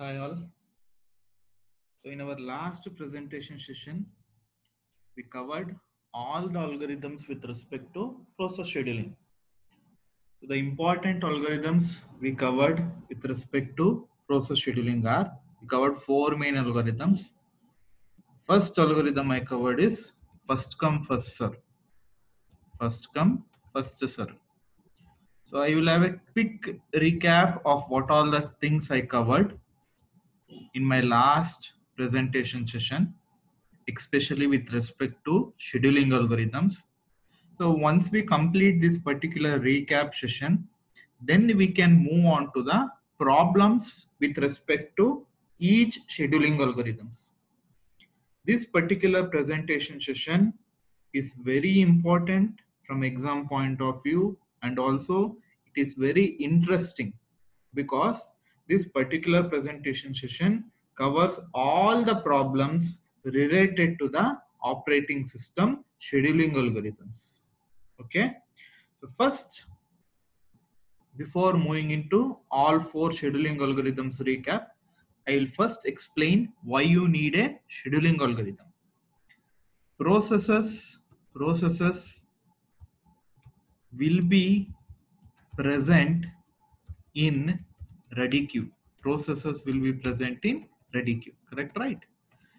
Hi all. So in our last presentation session, we covered all the algorithms with respect to process scheduling. So the important algorithms we covered with respect to process scheduling are, we covered four main algorithms. First algorithm I covered is first come first serve. First come first serve. So I will have a quick recap of what all the things I covered in my last presentation session, especially with respect to scheduling algorithms. So once we complete this particular recap session, then we can move on to the problems with respect to each scheduling algorithms. This particular presentation session is very important from exam point of view, and also it is very interesting because this particular presentation session covers all the problems related to the operating system scheduling algorithms. Okay, so first, before moving into all four scheduling algorithms recap, I will first explain why you need a scheduling algorithm. Processes will be present in ready queue. Processes will be present in ready queue. Correct, right?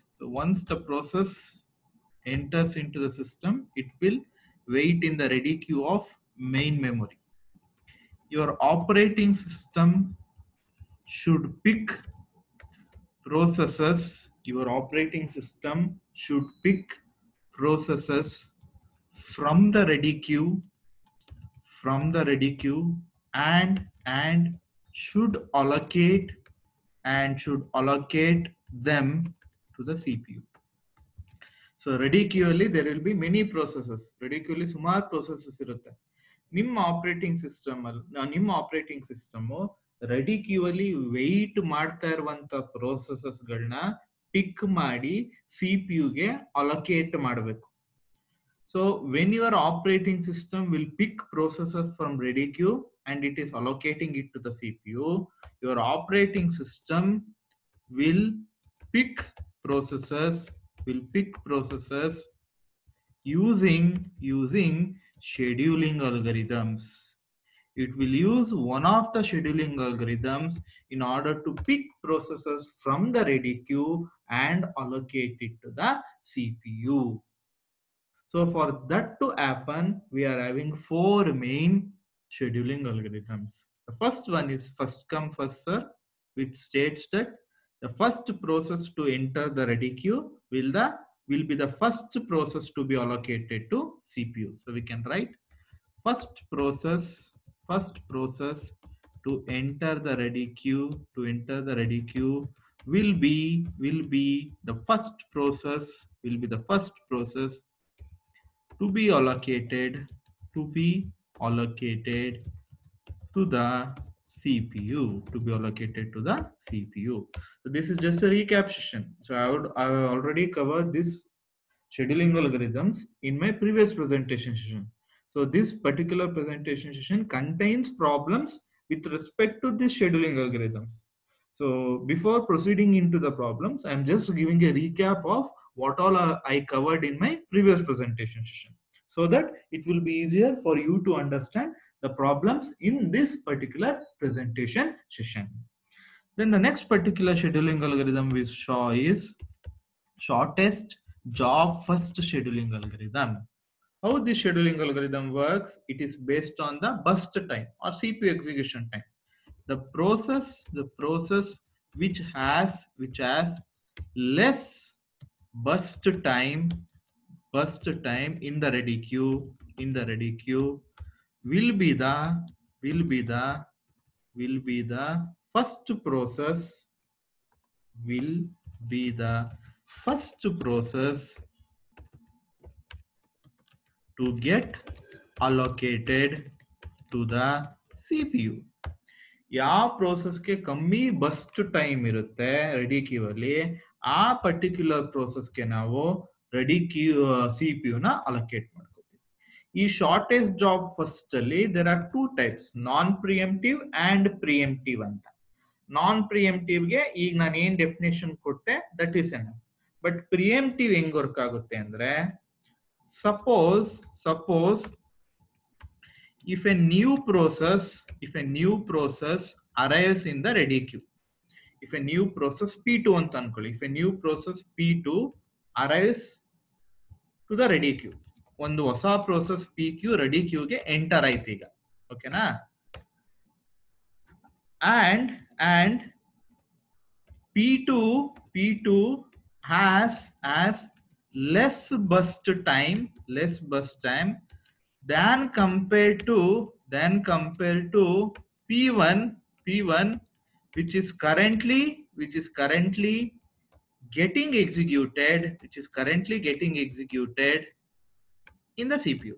So once the process enters into the system, it will wait in the ready queue of main memory. Your operating system should pick processes. Your operating system should pick processes from the ready queue, and should allocate them to the CPU. So ready queue ಅಲ್ಲಿ there will be many processes. Ready queue ಅಲ್ಲಿ ಸುಮಾರು processes ಇರುತ್ತೆ. ನಿಮ್ಮ operating system ready queue ಅಲ್ಲಿ weight ಮಾಡ್ತಾ ಇರುವಂತ processes ಗಳನ್ನ ಪಿಕ್ ಮಾಡಿ CPU ಗೆ ಅಲೋಕೇಟ್ ಮಾಡಬೇಕು. So when your operating system will pick processes from ready queue and it is allocating it to the CPU, your operating system will pick processes using scheduling algorithms. It will use one of the scheduling algorithms in order to pick processes from the ready queue and allocate it to the CPU. So for that to happen, we are having four main scheduling algorithms. The first one is first come first serve, which states that the first process to enter the ready queue will be the first process to be allocated to CPU. So we can write first process to enter the ready queue will be the first process to be allocated to the CPU. So this is just a recap session. So I have already covered this scheduling algorithms in my previous presentation session. So this particular presentation session contains problems with respect to these scheduling algorithms. So before proceeding into the problems, I am just giving a recap of what all I covered in my previous presentation session, so that it will be easier for you to understand the problems in this particular presentation session. Then the next particular scheduling algorithm we saw is shortest job first scheduling algorithm. How this scheduling algorithm works? It is based on the burst time or CPU execution time. The process which has less burst time in the ready queue will be the first process to get allocated to the CPU. ಯಾವ ಪ್ರೋಸೆಸ್ಗೆ ಕಮ್ಮಿ burst time ಇರುತ್ತೆ ready queue ಅಲ್ಲಿ, ಆ particular ಪ್ರೋಸೆಸ್ಗೆ ನಾವು ready queue CPU ನ allocate ಮಾಡ್ಕೋತೀವಿ. ಈ ಶಾರ್ಟೇಜ್ ಜಾಬ್ ಫಸ್ಟ್ ಅಲ್ಲಿ there are two types, non preemptive and preemptive ಅಂತ. ನಾನ್ ಪ್ರಿಯಂಟಿವ್ಗೆ ಈಗ ನಾನು ಏನ್ ಡೆಫಿನೇಷನ್ ಕೊಟ್ಟೆ ದಟ್ ಈಸ್ ಎನ್. ಬಟ್ ಪ್ರಿಯಂಟಿವ್ ಹೆಂಗ್ ವರ್ಕ್ ಆಗುತ್ತೆ ಅಂದ್ರೆ, suppose if a new process arrives in the ready queue, if a new process P2 ಅಂತ ಅನ್ಕೊಳ್ಳಿ, if a new process P2 arrives to the ready queue, ಒಂದು ಹೊಸ process PQ ready queue ಗೆ enter ಆಯ್ತು ಈಗ, ಓಕೆನಾ? and P2 has less burst time than compared to P1 which is currently getting executed in the CPU.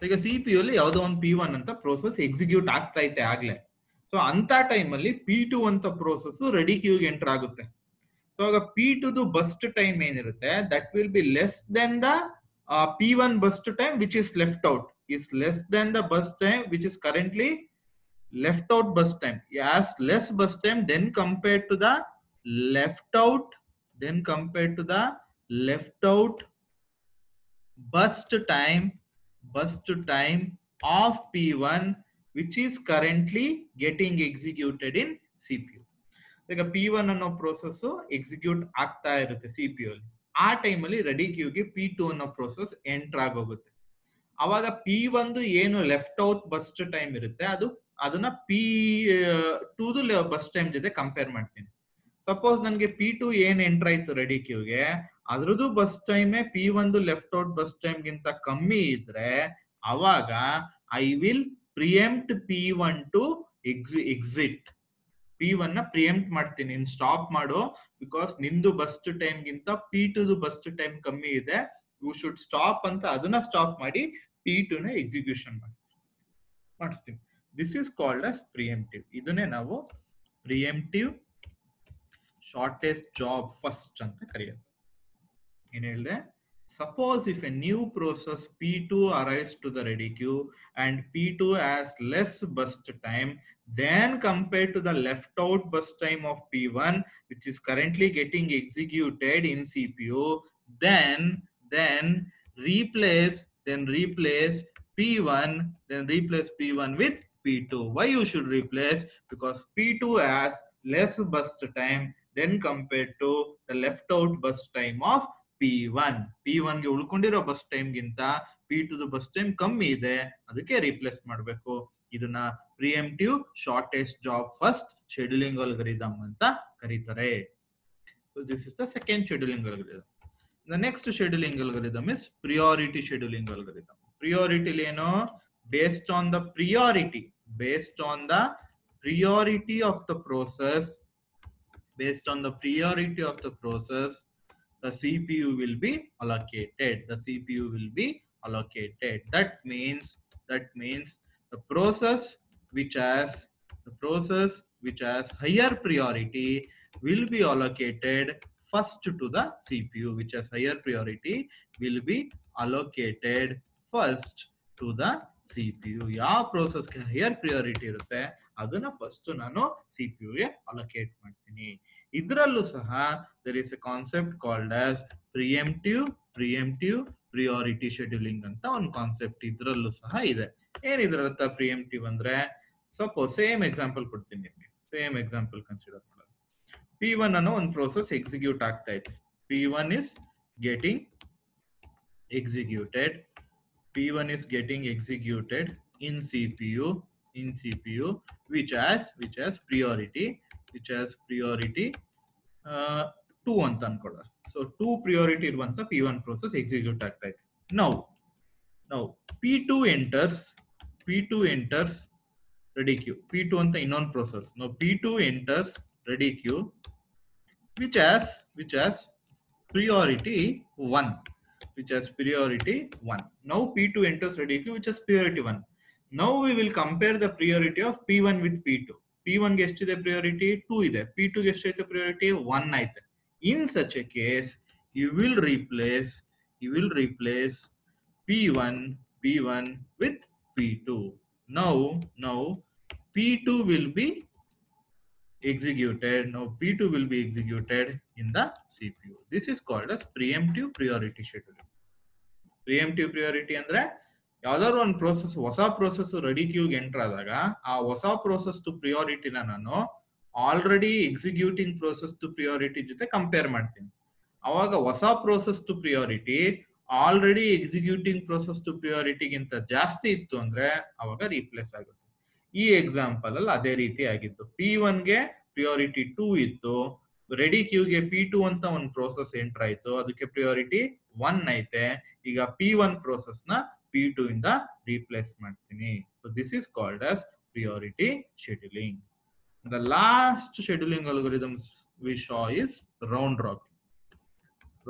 ಈಗ CPU ಅಲ್ಲಿ ಯಾವುದೋ ಒಂದು P1 ಅಂತ ಪ್ರೋಸೆಸ್ ಎಕ್ಸಿಕ್ಯೂಟ್ ಆಗ್ತಾ ಐತೆ ಆಗ್ಲೇ. ಸೊ ಅಂತ ಟೈಮಲ್ಲಿ P2 ಅಂತ ಪ್ರೋಸೆಸ್ ರೆಡಿ ಕ್ಯೂಗೆ ಎಂಟರ್ ಆಗುತ್ತೆ. ಸೊ ಆಗ P2 ಬಸ್ಟ್ ಟೈಮ್ ಏನಿರುತ್ತೆ that will be less than the P1 burst time which is left out, is less than the bust time which is currently left out bust time, as less bust time then compared to the left out bust time of P1 which is currently getting executed in CPU. ಈಗ P1 ಅನ್ನೋ process execute ಆಗ್ತಾ ಇರುತ್ತೆ CPU ಅಲ್ಲಿ. ಆ ಟೈಮಲ್ಲಿ ready ಕ್ಯೂಗೆ P2 ಅನ್ನೋ process enter ಆಗೋಗುತ್ತೆ. ಅವಾಗ P1 ಏನು ಲೆಫ್ಟ್ ಔಟ್ ಬಸ್ಟ್ ಟೈಮ್ ಇರುತ್ತೆ ಅದನ್ನ P2 ಬಸ್ಟ್ ಟೈಮ್ ಜೊತೆ ಕಂಪೇರ್ ಮಾಡ್ತೀನಿ. ಸಪೋಸ್ ನನಗೆ P2 ಏನ್ ಎಂಟರ್ ಆಯ್ತು ರೆಡಿ ಕ್ಯೂಗೆ, ಅದ್ರದ್ದು ಬಸ್ ಟೈಮೇ P1 left out bus time ಗಿಂತ ಕಮ್ಮಿ ಇದ್ರೆ ಅವಾಗ I will preempt P1 to exit. P1 ನ ಪ್ರಿಯಂಪ್ಟ್ ಮಾಡ್ತೀನಿ, ನೀನ್ ಸ್ಟಾಪ್ ಮಾಡು, ಬಿಕಾಸ್ ನಿಂದು ಬಸ್ಟ್ ಟೈಮ್ ಗಿಂತ P2 ಬಸ್ಟ್ ಟೈಮ್ ಕಮ್ಮಿ ಇದೆ, ಯು ಶುಡ್ ಸ್ಟಾಪ್ ಅಂತ ಅದನ್ನ ಸ್ಟಾಪ್ ಮಾಡಿ P2 ನ ಎಕ್ಸಿಕ್ಯೂಷನ್ ಮಾಡಿಸ್ತೀವಿ. This is called as preemptive. ಇದನ್ನೇ ನಾವು ಪ್ರಿಯಂಪ್ಟಿವ್ ಶಾರ್ಟೆಸ್ಟ್ ಜಾಬ್ ಫಸ್ಟ್ ಅಂತ ಕರೆಯೋದು. ಏನ್ ಹೇಳಿದೆ? Suppose if a new process P2 arrives to the ready queue and P2 has less burst time than compared to the left out burst time of P1 which is currently getting executed in CPU, then replace P1 with P2. Why you should replace? Because P2 has less burst time then compared to the left out burst time of P1 ಗೆ ಉಳ್ಕೊಂಡಿರೋ bus time ಗಿಂತ P2 bus time ಕಮ್ಮಿ ಇದೆ, ಅದಕ್ಕೆ replace ಮಾಡಬೇಕು. ಇದನ್ನ preemptive shortest job first scheduling algorithm ಅಂತ ಕರೀತಾರೆ. So this is the second scheduling algorithm. The next scheduling algorithm is priority scheduling algorithm. Priority ಏನು? Based on the priority of the process, the CPU will be allocated. That means the process which has higher priority will be allocated first to the CPU. ಯಾವ process ಗೆ higher priority ಇರುತ್ತೆ ಅದನ್ನ first ನಾನು CPU ಗೆ allocate ಮಾಡ್ತೀನಿ. ಇದರಲ್ಲೂ ಸಹ there is a concept called as preemptive priority scheduling ಅಂತ ಒಂದು ಕಾನ್ಸೆಪ್ಟ್ ಇದರಲ್ಲೂ ಸಹ ಇದೆ. ಏನಿದ್ರ ಅರ್ಥ ಪ್ರಿಯಂಪ್ಟಿವ್ ಅಂದ್ರೆ? ಸಪೋಸ್ ಸೇಮ್ ಎಕ್ಸಾಂಪಲ್ ಕೊಡ್ತೀನಿ ನಿಮಗೆ, ಸೇಮ್ ಎಕ್ಸಾಂಪಲ್ ಕನ್ಸಿಡರ್ ಮಾಡೋದು. P1 ಅನ್ನೋ ಒಂದು ಪ್ರೋಸೆಸ್ ಎಕ್ಸಿಕ್ಯೂಟ್ ಆಗ್ತಾ ಇದೆ. P1 is getting executed in CPU which has priority 2 ಅಂತ ಅನ್ಕೊಳ್ಳ. ಸೊ 2 priority ಇರುವಂತ P1 process execute ಆಗ್ತಾ ಇದೆ. Now P2 enters ready queue. P2 ಅಂತ ಇನ್ನೊಂದು process. Now P2 enters ready queue which has priority 1. Now P2 enters ready queue which has priority 1. Now we will compare the priority of P1 with P2. P1 ಗೆ ಎಷ್ಟಿದೆ priority? 2 ಇದೆ. P2 ಗೆ ಎಷ್ಟೈತೆ priority? 1 ಐತೆ. In such a case, you will replace P1 with P2. Now P2 will be executed. Now P2 will be executed in the CPU. This is called as preemptive priority scheduling. Preemptive priority ಅಂದ್ರೆ ಯಾವ್ದಾದ್ರು ಒಂದು process ಹೊಸ process ready ಕ್ಯೂಗೆ enter ಆದಾಗ ಆ ಹೊಸ process ಟು ಪ್ರಿಯಾರಿಟಿನ ನಾನು ಆಲ್ರೆಡಿ ಎಕ್ಸಿಕ್ಯೂಟಿಂಗ್ ಪ್ರೋಸೆಸ್ ಟು ಪ್ರಿಯಾರಿಟಿ ಜೊತೆ ಕಂಪೇರ್ ಮಾಡ್ತೀನಿ. ಅವಾಗ ಹೊಸ ಪ್ರೋಸೆಸ್ ಟು ಪ್ರಿಯಾರಿಟಿ ಆಲ್ರೆಡಿ ಎಕ್ಸಿಕ್ಯೂಟಿಂಗ್ ಪ್ರೋಸೆಸ್ ಟು ಪ್ರಿಯಾರಿಟಿಗಿಂತ ಜಾಸ್ತಿ ಇತ್ತು ಅಂದ್ರೆ ಅವಾಗ ರೀಪ್ಲೇಸ್ ಆಗುತ್ತೆ. ಈ ಎಕ್ಸಾಂಪಲ್ ಅಲ್ಲಿ ಅದೇ ರೀತಿ ಆಗಿತ್ತು. P1 ಗೆ ಪ್ರಿಯಾರಿಟಿ 2 ಇತ್ತು, ರೆಡಿ ಕ್ಯೂಗೆ P2 ಅಂತ ಒಂದು ಪ್ರೋಸೆಸ್ ಎಂಟರ್ ಆಯ್ತು, ಅದಕ್ಕೆ ಪ್ರಿಯಾರಿಟಿ 1 ಐತೆ. ಈಗ P1 ಪ್ರೋಸೆಸ್ ನ P2 ಇಂದ ರೀಪ್ಲೇಸ್ ಮಾಡ್ತೀನಿ. So this is called as priority scheduling. The last scheduling algorithms we saw is round robin.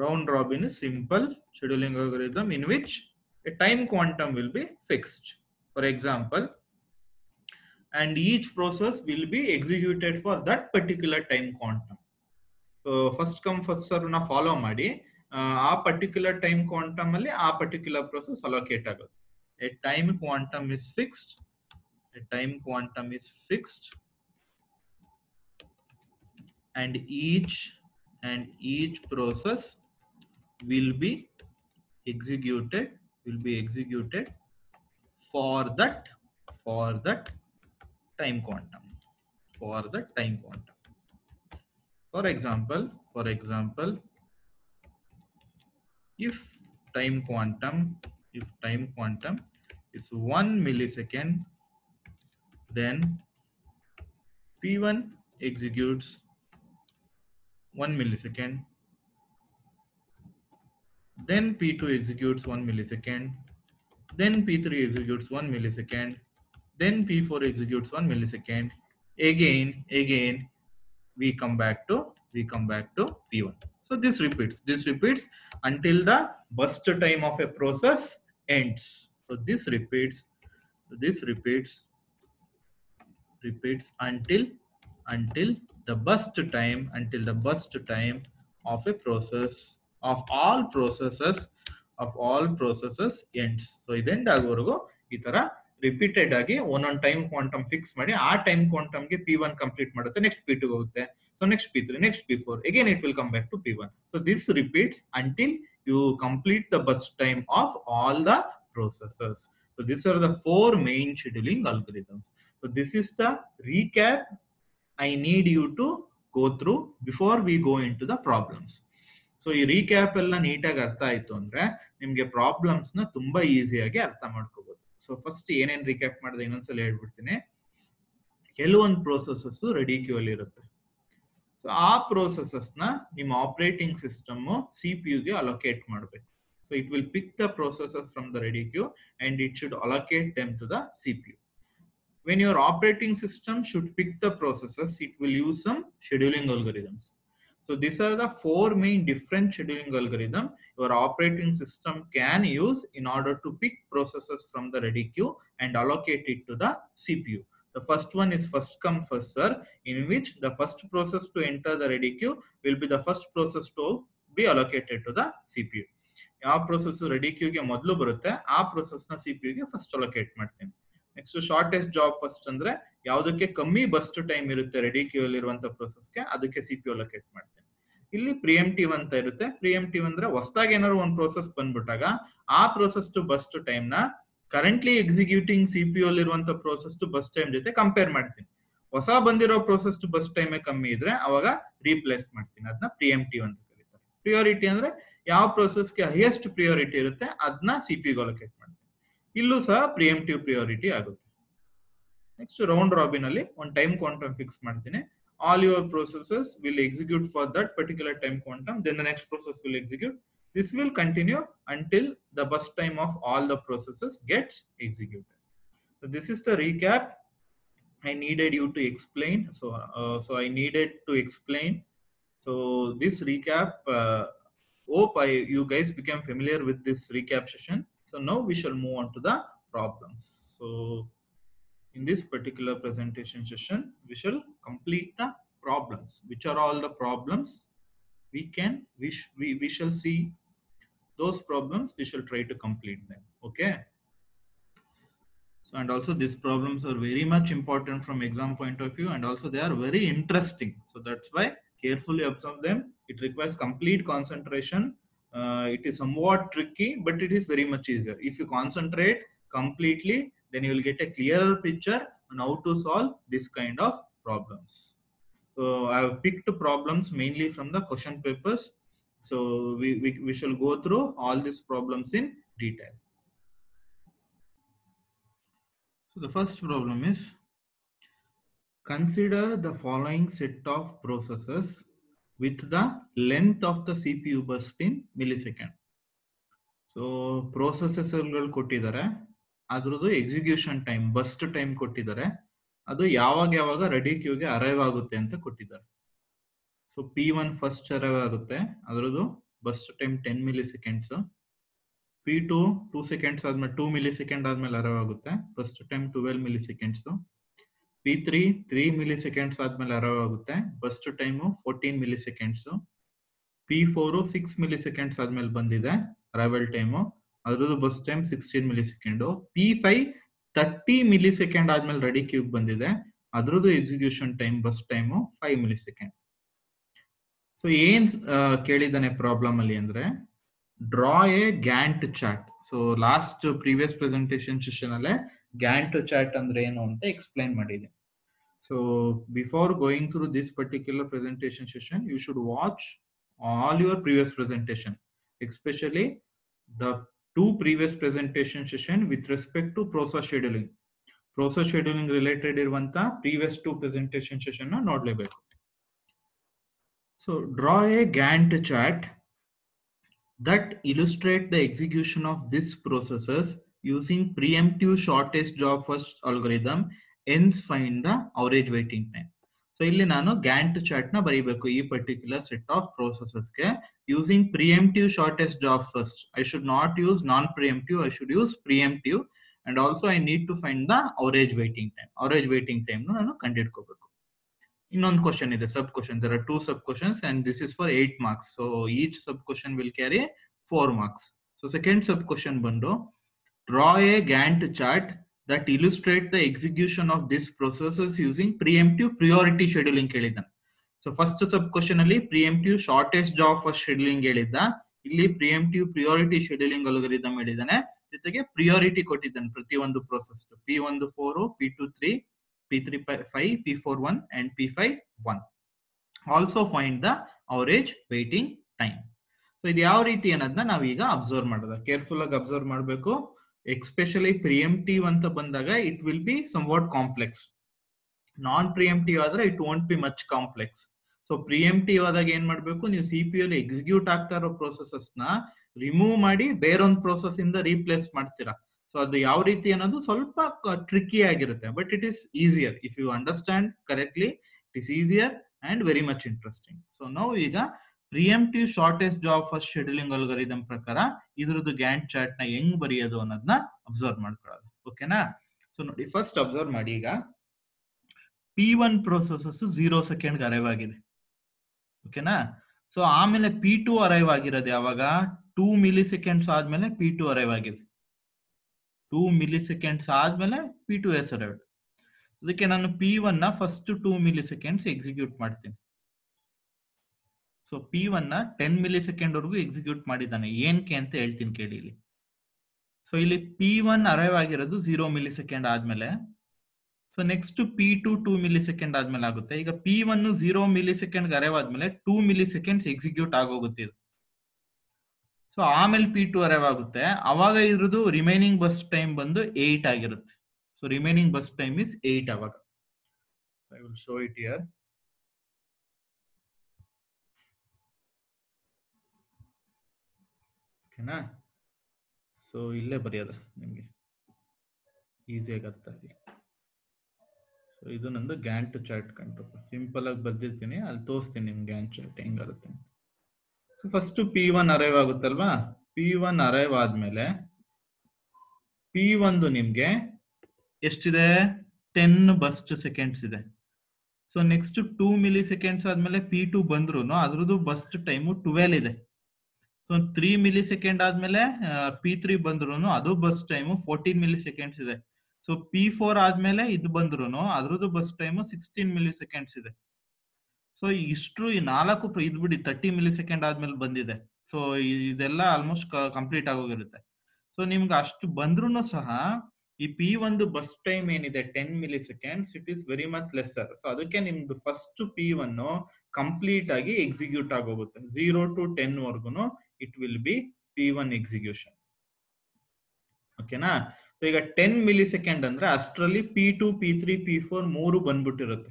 Round robin is simple scheduling algorithm in which a time quantum will be fixed. For example, and each process will be executed for that particular time quantum. So first come first serve na follow ಮಾಡಿ ಆ particular time quantum ಅಲ್ಲಿ ಆ particular process allocate ಆಗುತ್ತೆ. A time quantum is fixed. A time quantum is fixed, and each process will be executed for that time quantum. For example, if time quantum is 1 millisecond, then P1 executes 1 millisecond, then P2 executes 1 millisecond, then P3 executes 1 millisecond, then P4 executes 1 millisecond. Again we come back to P1. So this repeats until the burst time of a process ends. So this repeats until the burst time of a process of all processes ends. So ಇದೆಂಡ್ ಆಗೋವರೆಗೂ ಈ ತರ repeated ಆಗಿ ಒಂದೊಂದು time quantum fix ಮಾಡಿ ಆ time quantum ಗೆ P1 complete ಮಾಡುತ್ತೆ, next P2 ಹೋಗುತ್ತೆ, so next P3, next P4, again it will come back to P1. So this repeats until you complete the burst time of all the processes. So these are the 4 main scheduling algorithms. So this is the recap I need you to go through before we go into the problems. So ಈ recap ಎಲ್ಲ ನೀಟಾಗಿ ಅರ್ಥ ಆಯ್ತು ಅಂದ್ರೆ ನಿಮ್ಗೆ problems ನ ತುಂಬಾ ಈಸಿಯಾಗಿ ಅರ್ಥ ಮಾಡ್ಕೋಬಹುದು. ಸೊ ಫಸ್ಟ್ ಏನೇನ್ ರೀಕ್ಯಾಪ್ ಮಾಡಿದೆ ಇನ್ನೊಂದ್ಸಲ ಹೇಳ್ಬಿಡ್ತೀನಿ. ಕೆಲವೊಂದು ಪ್ರೋಸೆಸಸ್ ರೆಡಿ ಕ್ಯೂ ಅಲ್ಲಿ ಇರುತ್ತೆ. ಸೊ ಆ ಪ್ರೋಸೆಸಸ್ ನ ನಿಮ್ಮ ಆಪರೇಟಿಂಗ್ ಸಿಸ್ಟಮ್ CPU ಗೆ ಅಲೋಕೇಟ್ ಮಾಡಬೇಕು. So it will pick the processes from the ready queue and it should allocate them to the CPU. When your operating system should pick the processes, it will use some scheduling algorithms. So these are the 4 main different scheduling algorithm your operating system can use in order to pick processes from the ready queue and allocate it to the CPU. The first one is first come first serve, in which the first process to enter the ready queue will be the first process to be allocated to the CPU. ಯಾವ process ready queue ಗೆ ಮೊದಲು ಬರುತ್ತೆ ಆ process ನ CPU ಗೆ first allocate ಮಾಡ್ತೀನಿ. Next shortest job first ಅಂದ್ರೆ ಯಾವುದಕ್ಕೆ ಕಮ್ಮಿ ಬರ್ಸ್ಟ್ ಟೈಮ್ ಇರುತ್ತೆ ರೆಡಿ ಕ್ಯೂ ಅಲ್ಲಿ ಇರುವಂತ ಪ್ರೋಸೆಸ್ಗೆ ಅದಕ್ಕೆ CPU ಅಲೋಕೇಟ್ ಮಾಡ್ತೇನೆ. ಇಲ್ಲಿ ಪ್ರಿಯಂಪ್ಟಿವ್ ಅಂತ ಇರುತ್ತೆ. ಪ್ರಿಯಂಪ್ಟಿವ್ ಅಂದ್ರೆ ಹೊಸದಾಗಿ ಏನಾದ್ರು ಒಂದು ಪ್ರೋಸೆಸ್ ಬಂದ್ಬಿಟ್ಟಾಗ ಆ ಪ್ರೋಸೆಸ್ ಟು ಬರ್ಸ್ಟ್ ಟೈಮ್ ನ ಕರೆಂಟ್ಲಿ ಎಕ್ಸಿಕ್ಯೂಟಿಂಗ್ CPU ಅಲ್ಲಿ ಇರುವಂತ ಪ್ರೋಸೆಸ್ ಟು ಬರ್ಸ್ಟ್ ಟೈಮ್ ಜೊತೆ ಕಂಪೇರ್ ಮಾಡ್ತೀನಿ. ಹೊಸ ಬಂದಿರೋ ಪ್ರೋಸೆಸ್ ಟು ಬರ್ಸ್ಟ್ ಟೈಮ್ ಕಮ್ಮಿ ಇದ್ರೆ ಅವಾಗ ರೀಪ್ಲೇಸ್ ಮಾಡ್ತೀನಿ. ಅದನ್ನ ಪ್ರಿಯಂಪ್ಟಿವ್ ಅಂತ ಕರೀತಾರೆ. ಪ್ರಿಯಾರಿಟಿ ಅಂದ್ರೆ ಯಾವ ಪ್ರೋಸೆಸ್ಗೆ ಹೈಯೆಸ್ಟ್ ಪ್ರಿಯಾರಿಟಿ ಇರುತ್ತೆ ಅದನ್ನ CPU ಗೆ ಅಲೋಕೇಟ್ ಮಾಡ್ತೀನಿ. ಇಲ್ಲೂ ಸಹ ಪ್ರಿಯಂಪ್ಟಿವ್ ಪ್ರಿಯಾರಿಟಿ ಆಗುತ್ತೆ. ನೆಕ್ಸ್ಟ್ ರೌಂಡ್ ರಾಬಿನ್ ಅಲ್ಲಿ ಒಂದು ಟೈಮ್ ಕ್ವಾಂಟಮ್ ಫಿಕ್ಸ್ ಮಾಡ್ತೀನಿ. All your processes will execute for that particular time quantum, then the next process will execute. This will continue until the burst time of all the processes gets executed. So this is the recap I needed you to explain. So I needed to explain. So this recap, hope you guys became familiar with this recap session. So now we shall move on to the problems. So in this particular presentation session, we shall complete the problems. Which are all the problems we shall see those problems, we shall try to complete them. Okay. So So, and also these problems are very much important from exam point of view, and also they are very interesting. So that's why carefully observe them. It requires complete concentration. It is somewhat tricky, but it is very much easier. If you concentrate completely, then you will get a clearer picture on how to solve this kind of problems. So I have picked problems mainly from the question papers. So we shall go through all these problems in detail. So the first problem is, consider the following set of processes with the length of the CPU burst in millisecond. So processes ಕೊಟ್ಟಿದ್ದಾರೆ, ಅದರದ್ದು execution time burst time ಕೊಟ್ಟಿದ್ದಾರೆ, ಅದು ಯಾವಾಗ ಯಾವಾಗ ready ಕ್ಯೂಗೆ arrive ಆಗುತ್ತೆ ಅಂತ ಕೊಟ್ಟಿದ್ದಾರೆ. So P1 first arrive ಆಗುತ್ತೆ, ಅದರದ್ದು burst time 10 milliseconds. P2 2 seconds ಆದ್ಮೇಲೆ 2 ಮಿಲಿ ಸೆಕೆಂಡ್ ಆದ್ಮೇಲೆ ಅರೈವ್ ಆಗುತ್ತೆ, burst time 12 milliseconds. P3 3 milliseconds ಆದ್ಮೇಲೆ ಅರೈವ್ ಆಗುತ್ತೆ, burst time 14 milliseconds. P4 6 milliseconds ಆದ್ಮೇಲೆ ಬಂದಿದೆ ಅರೈವಲ್ ಟೈಮು, ಅದ್ರದ್ದು burst time 16 milliseconds. P5 30 millisecond ಆದ್ಮೇಲೆ ready queue ಬಂದಿದೆ, ಅದ್ರದ್ದು execution time burst time 5 millisecond. So ಏನ್ ಕೇಳಿದಾನೆ ಪ್ರಾಬ್ಲಮ್ ಅಲ್ಲಿ ಅಂದ್ರೆ, draw A Gantt chart. So last previous presentation session ಅಲ್ಲೇ ಗ್ಯಾಂಟ್ ಚಾರ್ಟ್ ಅಂದ್ರೆ ಏನು ಅಂತ ಎಕ್ಸ್ಪ್ಲೈನ್ ಮಾಡಿದೆ. So before going through this particular presentation session, you should watch all your previous presentation, especially the 2 previous presentation session with respect to process scheduling. Process scheduling related irvanta previous 2 presentation session na nodlebeku. So draw a Gantt chart that illustrate the execution of these processes using preemptive shortest job first algorithm, hence find the average waiting time. So ಇಲ್ಲಿ ನಾನು Gantt chart ನ ಬರೀಬೇಕು ಈ particular set of processes ಗೆ using preemptive shortest job first. I should not use non preemptive, I should use preemptive. And also I need to find the average waiting time. Average waiting time ನಾನು ಕಂಡುಹಿಡ್ಕೋಬೇಕು. ಇನ್ನೊಂದು question ಇದೆ, sub question. there are 2 sub questions and this is for 8 marks. So each sub question will carry 4 marks. So second sub question ಬಂದು, draw a Gantt chart that illustrate the execution of these processes using preemptive priority scheduling ಕೇಳಿದ್ದಾನೆ. So first sub question ಅಲ್ಲಿ preemptive shortest job first scheduling ಹೇಳಿದ್ದ, ಇಲ್ಲಿ ಪ್ರಿಎಂಪ್ಟಿವ್ priority scheduling algorithm ಹೇಳಿದ್ದಾನೆ, ಜೊತೆಗೆ priority ಕೊಟ್ಟಿದ್ದಾನೆ ಪ್ರತಿ ಒಂದು process. P1 4, P2 3, P3 5, P4 1 and P5 1. Also find the average waiting time. So ಇದು ಯಾವ ರೀತಿ ಅನ್ನೋದನ್ನ ನಾವೀಗ ಅಬ್ಸರ್ವ್ ಮಾಡೋದ, ಕೇರ್ಫುಲ್ ಆಗಿ ಅಬ್ಸರ್ವ್ ಮಾಡಬೇಕು. ಎಸ್ಪೆಷಲಿ ಪ್ರಿಎಂಪ್ಟಿವ್ ಅಂತ ಬಂದಾಗ it will be somewhat complex. Non preemptive ಆದ್ರೆ it won't be much complex. So preemptive ಆದಾಗ ಏನ್ ಮಾಡ್ಬೇಕು, ನೀವು CPU ಅಲ್ಲಿ ಎಕ್ಸಿಕ್ಯೂಟ್ ಆಗ್ತಾ ಇರೋ ಪ್ರೋಸೆಸಸ್ ನ ರಿಮೂವ್ ಮಾಡಿ ಬೇರೊಂದು ಪ್ರೋಸೆಸ್ ಇಂದ ರೀಪ್ಲೇಸ್ ಮಾಡ್ತೀರಾ. ಸೊ ಅದು ಯಾವ ರೀತಿ ಅನ್ನೋದು ಸ್ವಲ್ಪ ಟ್ರಿಕ್ಕಿ ಆಗಿರುತ್ತೆ, but it is easier if you understand correctly. It is easier and very much interesting. So ನಾವು ಈಗ preemptive shortest job first scheduling algorithm ಪ್ರಕಾರ ಇದ್ರದ್ದು ಗ್ಯಾಂಟ್ ಚಾರ್ಟ್ ನ ಹೆಂಗ್ ಬರೆಯೋದು ಅನ್ನೋದನ್ನ ಅಬ್ಸರ್ವ್ ಮಾಡ್ಕೊಳ್ಳೋದು. ಓಕೆನಾ? ಸೊ ನೋಡಿ, ಫಸ್ಟ್ ಅಬ್ಸರ್ವ್ ಮಾಡಿ. ಈಗ P1 ಪ್ರೋಸೆಸಸ್ 0 ಸೆಕೆಂಡ್ ಅರೈವ್ ಆಗಿದೆ. ಓಕೆನಾ? ಸೊ ಆಮೇಲೆ P2 ಅರೈವ್ ಆಗಿರೋದು ಯಾವಾಗ, 2 ಮಿಲಿ ಸೆಕೆಂಡ್ಸ್ ಆದ್ಮೇಲೆ P2 ಅರೈವ್ ಆಗಿದೆ. 2 ಮಿಲಿ ಸೆಕೆಂಡ್ಸ್ ಆದ್ಮೇಲೆ P2 ಅರೈವ್. ಅದಕ್ಕೆ ನಾನು P1 ನ ಫಸ್ಟ್ 2 ಮಿಲಿ ಸೆಕೆಂಡ್ಸ್ ಎಕ್ಸಿಕ್ಯೂಟ್ ಮಾಡ್ತೀನಿ. ಸೊ P1 ನ 10 ಮಿಲಿ ಸೆಕೆಂಡ್ ವರೆಗೂ ಎಕ್ಸಿಕ್ಯೂಟ್ ಮಾಡಿದ್ದಾನೆ. ಏನಕ್ಕೆ ಅಂತ ಹೇಳ್ತೀನಿ ಕೇಳಿ ಇಲ್ಲಿ. ಸೊ ಇಲ್ಲಿ P1 ಅರೈವ್ ಆಗಿರೋದು 0 ಮಿಲಿ ಸೆಕೆಂಡ್ ಆದ್ಮೇಲೆ. So next P2 2 millisecond ಆದ್ಮೇಲೆ ಆಗುತ್ತೆ. ಈಗ P1 0 ಮಿಲಿ ಸೆಕೆಂಡ್ ಅರೈವ್ ಆದ್ಮೇಲೆ 2 ಮಿಲಿ ಸೆಕೆಂಡ್ಸ್ ಎಕ್ಸಿಕ್ಯೂಟ್ ಆಗೋಗುತ್ತೆ ಇದು. ಸೊ ಆಮೇಲೆ P2 ಅರೈವ್ ಆಗುತ್ತೆ. ಅವಾಗ ಇದ್ರದ್ದು ರಿಮೈನಿಂಗ್ ಬಸ್ ಟೈಮ್ ಬಂದು 8 ಆಗಿರುತ್ತೆ. So remaining bus time is 8 ಅವಾಗ. I will show it here. ಓಕೆನಾ? ಸೊ ಇಲ್ಲೇ ಬರೆಯೋದು ನಿಮ್ಗೆ ಈಸಿಯಾಗಿ ಅರ್ಥ ಆಗಲಿ. ಸೊ ಇದು ನಂದು ಗ್ಯಾಂಟ್ ಚಾರ್ಟ್ ಕಂಟ್ರೋಲ್. ಸಿಂಪಲ್ ಆಗಿ ಬರ್ದಿರ್ತೀನಿ, ಅಲ್ಲಿ ತೋರಿಸ್ತೀನಿ ನಿಮ್ಗೆ ಗ್ಯಾಂಟ್ ಚಾರ್ಟ್ ಹೆಂಗಾಗುತ್ತೆ. ಸೊ ಫಸ್ಟ್ P1 ಅರೈವ್ ಆಗುತ್ತಲ್ವಾ, P1 ಅರೈವ್ ಆದ್ಮೇಲೆ P1 ನಿಮ್ಗೆ ಎಷ್ಟಿದೆ, 10 ಬಸ್ಟ್ ಸೆಕೆಂಡ್ಸ್ ಇದೆ. ಸೊ ನೆಕ್ಸ್ಟ್ 2 ಮಿಲಿ ಸೆಕೆಂಡ್ಸ್ ಆದ್ಮೇಲೆ P2 ಬಂದ್ರು ಅದ್ರದ್ದು ಬಸ್ಟ್ ಟೈಮು 12 ಇದೆ. ಸೊ 3 ಮಿಲಿ ಸೆಕೆಂಡ್ ಆದ್ಮೇಲೆ P3 ಬಂದ್ರು ಅದು ಬಸ್ ಟೈಮು 14 ಮಿಲಿ ಸೆಕೆಂಡ್ಸ್ ಇದೆ. ಸೊ P4 ಆದ್ಮೇಲೆ ಇದು ಬಂದ್ರು ಅದ್ರದ್ದು ಬಸ್ ಟೈಮ್ 16 ಮಿಲಿ ಸೆಕೆಂಡ್ಸ್ ಇದೆ. ಸೊ ಇಷ್ಟು ಈ 4 ಇದು ಬಿಡಿ 30 ಮಿಲಿ ಸೆಕೆಂಡ್ ಆದ್ಮೇಲೆ ಬಂದಿದೆ. ಸೊ ಇದೆಲ್ಲ ಆಲ್ಮೋಸ್ಟ್ ಕಂಪ್ಲೀಟ್ ಆಗೋಗಿರುತ್ತೆ. ಸೊ ನಿಮ್ಗೆ ಅಷ್ಟು ಬಂದ್ರು ಸಹ ಈ P1 ಬಸ್ ಟೈಮ್ ಏನಿದೆ 10 milli seconds, it is very much lesser. So ಅದಕ್ಕೆ ನಿಮ್ದು ಫಸ್ಟ್ P1 ಕಂಪ್ಲೀಟ್ ಆಗಿ ಎಕ್ಸಿಕ್ಯೂಟ್ ಆಗೋಗುತ್ತೆ. 0 to 10 ವರ್ಗುನು it will be P1 execution. ಓಕೆನಾ? ಈಗ 10 ಮಿಲಿ ಸೆಕೆಂಡ್ ಅಂದ್ರೆ ಅಷ್ಟರಲ್ಲಿ P2, P3, P4 ಮೂರು ಬಂದ್ಬಿಟ್ಟಿರುತ್ತೆ.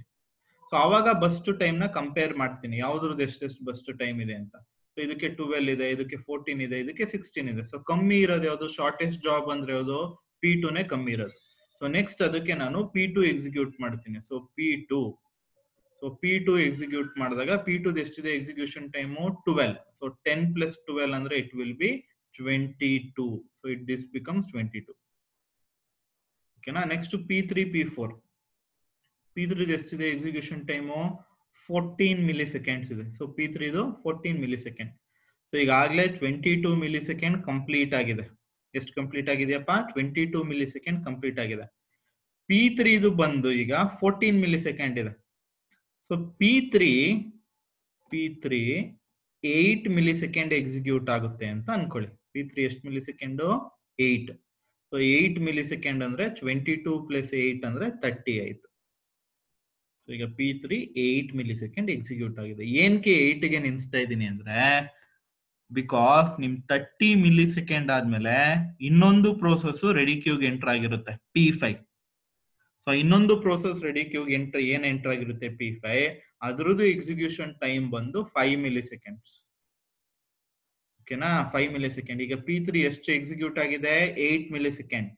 ಸೊ ಅವಾಗ ಬಸ್ಟ್ ಟೈಮ್ ನ ಕಂಪೇರ್ ಮಾಡ್ತೀನಿ, ಯಾವ್ದ್ರದ್ದು ಎಷ್ಟೆಷ್ಟು ಬಸ್ಟ್ ಟೈಮ್ ಇದೆ ಅಂತ. ಸೊ ಇದಕ್ಕೆ 12 ಇದೆ, ಇದಕ್ಕೆ 14 ಇದೆ, ಇದಕ್ಕೆ 16 ಇದೆ. ಸೊ ಕಮ್ಮಿ ಇರೋದು ಯಾವುದು? ಶಾರ್ಟೆಸ್ಟ್ ಜಾಬ್ ಅಂದ್ರೆ ಯಾವುದು? P2 ನೇ ಕಮ್ಮಿ ಇರೋದು. ಸೊ ನೆಕ್ಸ್ಟ್ ಅದಕ್ಕೆ ನಾನು P2 ಎಕ್ಸಿಕ್ಯೂಟ್ ಮಾಡ್ತೀನಿ. ಸೊ P2 ಎಕ್ಸಿಕ್ಯೂಟ್ ಮಾಡಿದಾಗ P2 ಎಷ್ಟಿದೆ ಎಕ್ಸಿಕ್ಯೂಷನ್ ಟೈಮು? 12. ಸೊ 10 ಪ್ಲಸ್ 12 ಅಂದ್ರೆ it will B 22. So this becomes 22. ಓಕೆನಾ? ನೆಕ್ಸ್ಟ್ P3, P4 ಎಷ್ಟಿದೆ ಎಕ್ಸಿಕ್ಯೂಷನ್ ಟೈಮು? 14 ಮಿಲಿ ಸೆಕೆಂಡ್ಸ್ ಇದೆ. So P3 14 millisecond. So ಈಗಾಗಲೇ 22 ಮಿಲಿ ಸೆಕೆಂಡ್ ಕಂಪ್ಲೀಟ್ ಆಗಿದೆ. ಎಷ್ಟು ಕಂಪ್ಲೀಟ್ ಆಗಿದೆಯಪ್ಪ? 22 ಮಿಲಿ ಸೆಕೆಂಡ್ ಕಂಪ್ಲೀಟ್ ಆಗಿದೆ. P3 ಬಂದು ಈಗ 14 ಮಿಲಿ ಸೆಕೆಂಡ್ ಇದೆ. So P3 8 milli second execute ಆಗುತ್ತೆ ಅಂತ ಅನ್ಕೊಳ್ಳಿ. P3 ಎಷ್ಟು milli second? 8. So 8 milli second ಅಂದ್ರೆ 22 ಪ್ಲಸ್ 8 ಅಂದ್ರೆ 30 ಆಯ್ತು. ಸೊ ಈಗ P3 8 ಮಿಲಿ ಸೆಕೆಂಡ್ ಎಕ್ಸಿಕ್ಯೂಟ್ ಆಗಿದೆ. ಏನಕ್ಕೆ 8ಗೆ ನಿಲ್ಸ್ತಾ ಇದ್ದೀನಿ ಅಂದ್ರೆ, ಬಿಕಾಸ್ ನಿಮ್ 30 ಮಿಲಿ ಸೆಕೆಂಡ್ ಆದ್ಮೇಲೆ ಇನ್ನೊಂದು ಪ್ರೋಸೆಸ್ ರೆಡಿ ಕ್ಯೂಗೆ ಎಂಟರ್ ಆಗಿರುತ್ತೆ, P5. ಸೊ ಇನ್ನೊಂದು ಪ್ರೋಸೆಸ್ ರೆಡಿ ಕ್ಯೂಗೆ ಏನ್ ಎಂಟರ್ ಆಗಿರುತ್ತೆ? P5. ಅದ್ರದ್ದು ಎಕ್ಸಿಕ್ಯೂಷನ್ ಟೈಮ್ ಬಂದು 5 ಮಿಲಿ ಸೆಕೆಂಡ್ಸ್. ಓಕೆನಾ? 5 ಮಿಲಿ ಸೆಕೆಂಡ್. ಈಗ P3 ಎಷ್ಟು ಎಕ್ಸಿಕ್ಯೂಟ್ ಆಗಿದೆ? 8 ಮಿಲಿ ಸೆಕೆಂಡ್.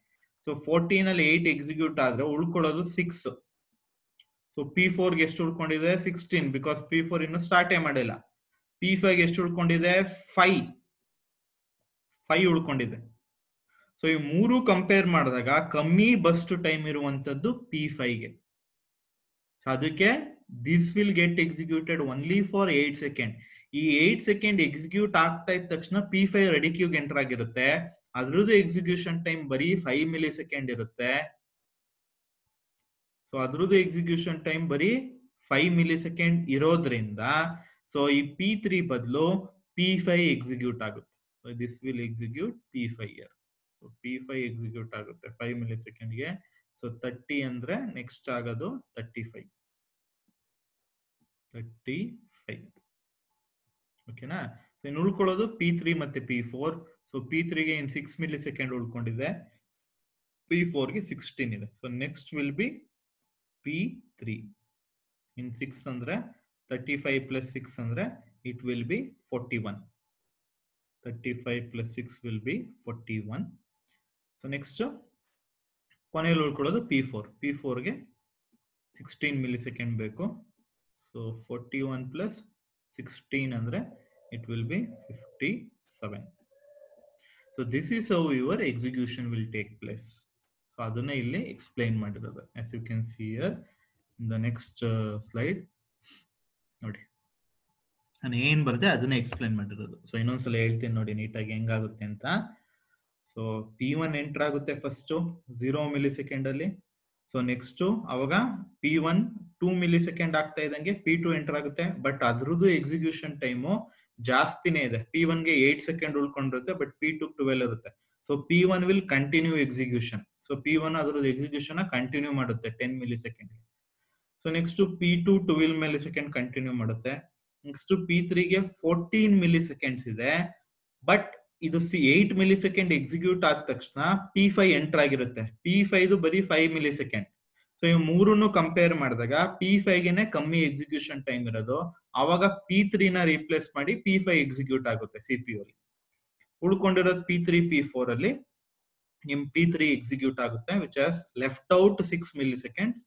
ಸೊ 14 ಅಲ್ಲಿ 8 ಎಕ್ಸಿಕ್ಯೂಟ್ ಆದ್ರೆ ಉಳ್ಕೊಳ್ಳೋದು 6. ಸೊ P4 ಗೆ ಎಷ್ಟು ಉಳ್ಕೊಂಡಿದೆ? 16, ಬಿಕಾಸ್ P4 ಇನ್ನು ಸ್ಟಾರ್ಟೇ ಮಾಡಿಲ್ಲ. P5 ಗೆ ಎಷ್ಟು ಉಳ್ಕೊಂಡಿದೆ? 5 ಉಳ್ಕೊಂಡಿದೆ. ಸೊ ಈ ಮೂರು ಕಂಪೇರ್ ಮಾಡಿದಾಗ ಕಮ್ಮಿ ಬಸ್ಟ್ ಟೈಮ್ ಇರುವಂತದ್ದು P5 ಗೆ. ಅದಕ್ಕೆ this will get executed only for 8 second. ಈ 8 ಸೆಕೆಂಡ್ ಎಕ್ಸಿಕ್ಯೂಟ್ ಆಗ್ತಾ ಇದ್ದ ತಕ್ಷಣ P5 ರೆಡಿ ಕ್ಯೂಗೆ ಎಂಟರ್ ಆಗಿರುತ್ತೆ. ಅದ್ರದ್ದು ಎಕ್ಸಿಕ್ಯೂಷನ್ ಟೈಮ್ ಬರೀ 5 ಮಿಲಿ ಸೆಕೆಂಡ್ ಇರುತ್ತೆ. ಸೊ ಅದ್ರದ್ದು ಎಕ್ಸಿಕ್ಯೂಷನ್ ಟೈಮ್ ಬರೀ 5 ಮಿಲಿ ಸೆಕೆಂಡ್ ಇರೋದ್ರಿಂದ ಸೊ ಈ P3 ಬದಲು P5 ಎಕ್ಸಿಕ್ಯೂಟ್ ಆಗುತ್ತೆ. So this will execute P5 year. So P5 execute ಆಗುತ್ತೆ 5 ಮಿಲಿ ಸೆಕೆಂಡ್ಗೆ. ಸೊ 30 ಅಂದ್ರೆ ನೆಕ್ಸ್ಟ್ ಆಗೋದು 35. ಓಕೆನಾ? ಸೊ ಇನ್ನು ಉಳ್ಕೊಳ್ಳೋದು P3 ಮತ್ತೆ P4. ಸೊ P3 ಗೆ ಇನ್ 6 ಮಿಲಿ ಸೆಕೆಂಡ್ ಉಳ್ಕೊಂಡಿದೆ, P4 ಗೆ 16 ಇದೆ. So next will be P3 in 6 ಅಂದ್ರೆ 35 ಪ್ಲಸ್ 6 ಅಂದ್ರೆ it will be 41. 35 plus 6 will be 41. So next ಕೊನೆಯಲ್ಲಿ ಉಳ್ಕೊಳ್ಳೋದು P4 ಗೆ 16 ಮಿಲಿ ಸೆಕೆಂಡ್ ಬೇಕು. ಸೊ 41 ಪ್ಲಸ್ 16 ಅಂದ್ರೆ it will be 57. So this is how your execution will take place. So ಅದನ್ನ ಇಲ್ಲಿ explain ಮಾಡಿರೋದು. As you can see here in the next slide ನೋಡಿ, ನಾನು ಏನ್ ಬರುತ್ತೆ ಅದನ್ನ ಎಕ್ಸ್ಪ್ಲೈನ್ ಮಾಡಿರೋದು. ಸೊ ಇನ್ನೊಂದ್ಸಲ ಹೇಳ್ತೀನಿ ನೋಡಿ ನೀಟಾಗಿ ಹೆಂಗಾಗುತ್ತೆ ಅಂತ. ಸೊ P1 ಎಂಟರ್ ಆಗುತ್ತೆ ಫಸ್ಟ್ 0 ಮಿಲಿ ಸೆಕೆಂಡ್ ಅಲ್ಲಿ. ಸೊ ನೆಕ್ಸ್ಟ್ ಅವಾಗ P1 2 ಮಿಲಿ ಸೆಕೆಂಡ್ ಆಗ್ತಾ ಇದ್ದಂಗೆ P2 ಎಂಟರ್ ಆಗುತ್ತೆ. ಬಟ್ ಅದ್ರದ್ದು ಎಕ್ಸಿಕ್ಯೂಷನ್ ಟೈಮು ಜಾಸ್ತಿನೇ ಇದೆ. P1 ಗೆ 8 ಸೆಕೆಂಡ್ ಉಳ್ಕೊಂಡಿರುತ್ತೆ, ಬಟ್ P2 12 ಇರುತ್ತೆ. So P1 will continue execution. So P1 ಅದ್ರದ್ದು ಎಕ್ಸಿಕ್ಯೂಷನ್ ಕಂಟಿನ್ಯೂ ಮಾಡುತ್ತೆ 10 millisecond. So next P2 12 milli second continue ಮಾಡುತ್ತೆ. ನೆಕ್ಸ್ಟ್ P3 ಗೆ 14 ಮಿಲಿ ಸೆಕೆಂಡ್ಸ್ ಇದೆ, ಬಟ್ ಇದು 8 ಮಿಲಿ ಸೆಕೆಂಡ್ ಎಕ್ಸಿಕ್ಯೂಟ್ ಆದ ತಕ್ಷಣ P5 ಎಂಟರ್ ಆಗಿರುತ್ತೆ. P5 ಬರೀ 5 ಮಿಲಿ ಸೆಕೆಂಡ್. ಸೊ ಇವು ಮೂರನ್ನು ಕಂಪೇರ್ ಮಾಡಿದಾಗ P5 ಗೆನೆ ಕಮ್ಮಿ ಎಕ್ಸಿಕ್ಯೂಷನ್ ಟೈಮ್ ಇರೋದು. ಅವಾಗ P3 ನ ರೀಪ್ಲೇಸ್ ಮಾಡಿ P5 ಎಕ್ಸಿಕ್ಯೂಟ್ ಆಗುತ್ತೆ CPU ಅಲ್ಲಿ. ಉಳ್ಕೊಂಡಿರೋದು P3 P4 ಅಲ್ಲಿ ನಿಮ್ P3 ಎಕ್ಸಿಕ್ಯೂಟ್ ಆಗುತ್ತೆ, which has left out 6 milliseconds.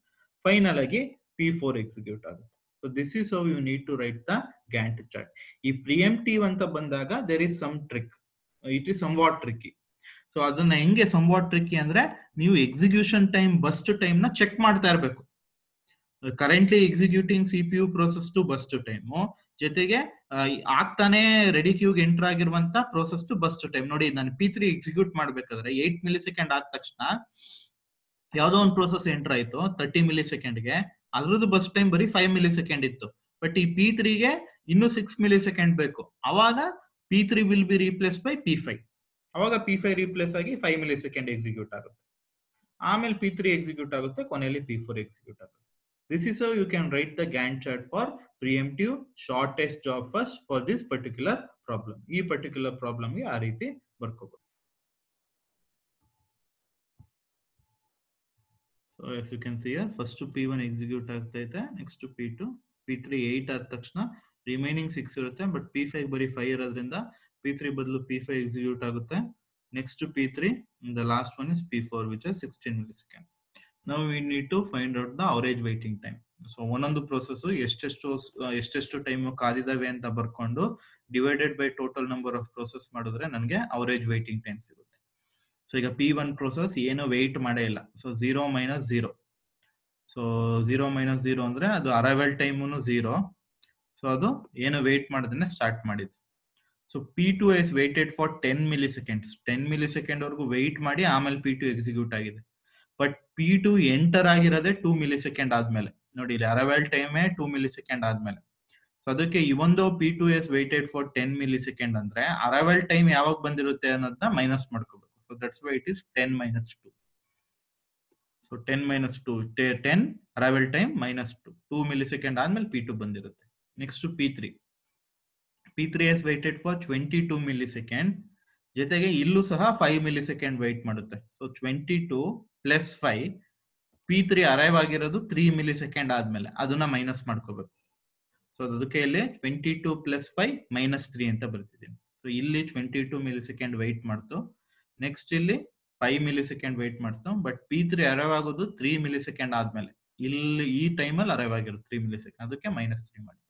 Final ಆಗಿ P4 ಎಕ್ಸಿಕ್ಯೂಟ್ ಆಗುತ್ತೆ. So this is how you need to write the Gantt chart. ಈ ಪ್ರಿಎಂಪ್ಟಿವ್ ಅಂತ ಬಂದಾಗ there is some trick. It is somewhat tricky. So ಅದನ್ನ ಹೆಂಗೆ somewhat tricky ಅಂದ್ರೆ, ನೀವು execution time burst time ನ ಚೆಕ್ ಮಾಡ್ತಾ ಇರಬೇಕು. ಕರೆಂಟ್ಲಿ ಎಕ್ಸಿಕ್ಯೂಟಿಂಗ್ CPU ಪ್ರೋಸೆಸ್ ಟು ಬಸ್ಟ್ ಟೈಮು ಜೊತೆಗೆ ಆಗ್ತಾನೆ ರೆಡಿ ಕ್ಯೂಗೆ ಎಂಟರ್ ಆಗಿರುವಂತ ಪ್ರೋಸೆಸ್ ಟು ಬಸ್ಟ್ ಟೈಮ್. ನೋಡಿ ನಾನು P3 ಎಕ್ಸಿಕ್ಯೂಟ್ ಮಾಡ್ಬೇಕಾದ್ರೆ 8 ಮಿಲಿ ಸೆಕೆಂಡ್ ಆದ ತಕ್ಷಣ ಯಾವ್ದೋ ಒಂದು ಪ್ರೋಸೆಸ್ ಎಂಟರ್ ಆಯ್ತು 30 ಮಿಲಿ ಸೆಕೆಂಡ್ಗೆ, ಅದ್ರದ್ದು ಬಸ್ ಟೈಮ್ ಬರೀ 5 ಮಿಲಿ ಸೆಕೆಂಡ್ ಇತ್ತು. ಬಟ್ ಈ P3ಗೆ ಇನ್ನೂ 6 ಮಿಲಿ ಸೆಕೆಂಡ್ ಬೇಕು. ಅವಾಗ P3 will be replace by P5. ಅವಾಗ P5 ರೀಪ್ಲೇಸ್ ಆಗಿ 5 ಮಿಲಿ ಸೆಕೆಂಡ್ ಎಕ್ಸಿಕ್ಯೂಟ್ ಆಗುತ್ತೆ. ಆಮೇಲೆ P3 ಎಕ್ಸಿಕ್ಯೂಟ್ ಆಗುತ್ತೆ, ಕೊನೆಯಲ್ಲಿ P4 ಎಕ್ಸಿಕ್ಯೂಟ್ ಆಗುತ್ತೆ. This is how you can write the Gantt chart for preemptive shortest job first for this particular problem. ಈ particular problem ಗೆ ಆ ರೀತಿ ಬರ್ಕೋಬಹುದು. So as you can see here, first P1 execute ಆಗ್ತೈತೆ, next P2, P3 8 ಆದ ತಕ್ಷಣ remaining 6 ಇರುತ್ತೆ. But P5 ಬರೀ 5 ಇರೋದ್ರಿಂದ P3 ಬದಲು P5 ಎಕ್ಸಿಕ್ಯೂಟ್ ಆಗುತ್ತೆ. Next P3, the last one is P4 which is 16 millisecond. Now we need to find out the average waiting time. So ಒಂದೊಂದು process ಎಷ್ಟೆಷ್ಟು time ಕಾದಿದಾವೆ ಅಂತ ಬರ್ಕೊಂಡು divided by total number of process ಮಾಡಿದ್ರೆ ನನಗೆ average waiting time ಸಿಗುತ್ತೆ. So ಈಗ P1 process ಏನು weight ಮಾಡೇ ಇಲ್ಲ. ಸೊ 0 - 0. ಸೊ 0 - 0 ಅಂದ್ರೆ ಅದು ಅರೈವಲ್ ಟೈಮು 0. ಸೊ ಅದು ಏನು ವೆಯ್ಟ್ ಮಾಡಿದ್ರೆ ಸ್ಟಾರ್ಟ್ ಮಾಡಿದೆ. So P2 is waited for 10 milliseconds. 10 millisecond ವರೆಗೂ ವೆಯ್ಟ್ ಮಾಡಿ ಆಮೇಲೆ P2 ಎಕ್ಸಿಕ್ಯೂಟ್ ಆಗಿದೆ. ಬಟ್ P2 ಎಂಟರ್ ಆಗಿರೋದೇ 2 millisecond ಆದ್ಮೇಲೆ. ನೋಡಿ ಇಲ್ಲಿ ಅರೈವಲ್ ಟೈಮೇ 2 millisecond ಆದ್ಮೇಲೆ. ಸೊ ಅದಕ್ಕೆ ಇವೊಂದು P2 is waited for 10 millisecond ಅಂದ್ರೆ ಅರೈವಲ್ ಟೈಮ್ ಯಾವಾಗ ಬಂದಿರುತ್ತೆ ಅನ್ನೋದನ್ನ ಮೈನಸ್ ಮಾಡ್ಕೋಬೇಕು. So that's why it is 10 - 2. So 10 - 2, 10 arrival time -2. 2 millisecond ಆದ್ಮೇಲೆ P2 ಬಂದಿರುತ್ತೆ. Next P3 is waited for 22 millisecond. ಜೊತೆಗೆ ಇಲ್ಲೂ ಸಹ 5 millisecond ವೆಯ್ಟ್ ಮಾಡುತ್ತೆ. ಸೊ 22 + 5, P3 ಅರೈವ್ ಆಗಿರೋದು 3 millisecond ಆದ್ಮೇಲೆ, ಅದನ್ನ ಮೈನಸ್ ಮಾಡ್ಕೋಬೇಕು. ಸೊ ಅದಕ್ಕೆ ಇಲ್ಲಿ 22 + 5 - 3 ಅಂತ ಬರ್ತಿದ್ದೀನಿ. ಸೊ ಇಲ್ಲಿ 22 millisecond ವೆಯ್ಟ್ ಮಾಡ್ತು. ನೆಕ್ಸ್ಟ್ ಇಲ್ಲಿ 5 millisecond ವೆಯ್ಟ್ ಮಾಡ್ತು. ಬಟ್ P3 ಅರೈವ್ ಆಗೋದು 3 millisecond ಆದ್ಮೇಲೆ, ಇಲ್ಲಿ ಈ ಟೈಮಲ್ಲಿ ಅರೈವ್ ಆಗಿರೋದು 3 millisecond, ಅದಕ್ಕೆ -3 ಮಾಡ್ತೀನಿ.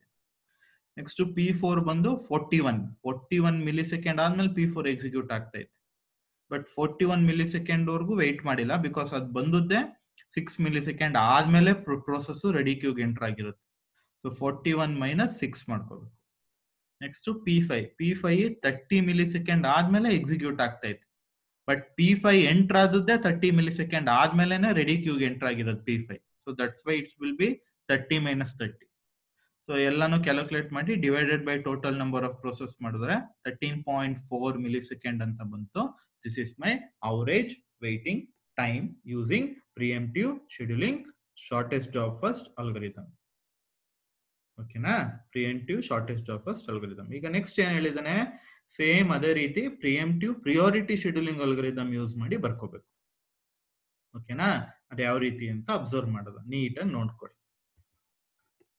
ನೆಕ್ಸ್ಟ್ P4 ಬಂದು 41 millisecond ಆದ್ಮೇಲೆ P4 ಎಕ್ಸಿಕ್ಯೂಟ್ ಆಗ್ತಾ ಇತ್ತು. ಬಟ್ 41 millisecond ವರೆಗೂ ವೆಯ್ಟ್ ಮಾಡಿಲ್ಲ, ಬಿಕಾಸ್ ಅದು ಬಂದದ್ದೇ 6 millisecond ಆದ್ಮೇಲೆ ಪ್ರೋಸೆಸ್ ರೆಡಿ ಕ್ಯೂಗೆ ಎಂಟರ್ ಆಗಿರುತ್ತೆ. ಸೊ 41 - 6 ಮಾಡ್ಕೋಬೇಕು. ನೆಕ್ಸ್ಟ್ P5 30 millisecond ಆದ್ಮೇಲೆ ಎಕ್ಸಿಕ್ಯೂಟ್ ಆಗ್ತಾ ಇತ್ತು. ಬಟ್ P5 ಎಂಟರ್ ಆದದ್ದೇ 30 millisecond ಆದ್ಮೇಲೆನೆ ರೆಡಿ ಕ್ಯೂಗೆ ಎಂಟರ್ ಆಗಿರೋದು P5. So that's why it's will be 30 - 30. So ಎಲ್ಲಾನು ಕ್ಯಾಲ್ಕುಲೇಟ್ ಮಾಡಿ divided by total number of process ಮಾಡಿದ್ರೆ 13.4 millisecond ಅಂತ ಬಂತು. This is my average waiting time using preemptive scheduling shortest job first algorithm. ಓಕೆನಾ, preemptive shortest job first algorithm. ಈಗ next ಏನ್ ಹೇಳಿದಾನೆ, same ಅದೇ ರೀತಿ preemptive priority scheduling algorithm use ಮಾಡಿ ಬರ್ಕೋಬೇಕು. ಓಕೆನಾ, ಅದು ಯಾವ ರೀತಿ ಅಂತ ಅಬ್ಸರ್ವ್ ಮಾಡೋದು, ನೀಟಾಗಿ ನೋಡ್ಕೊಳ್ಳಿ.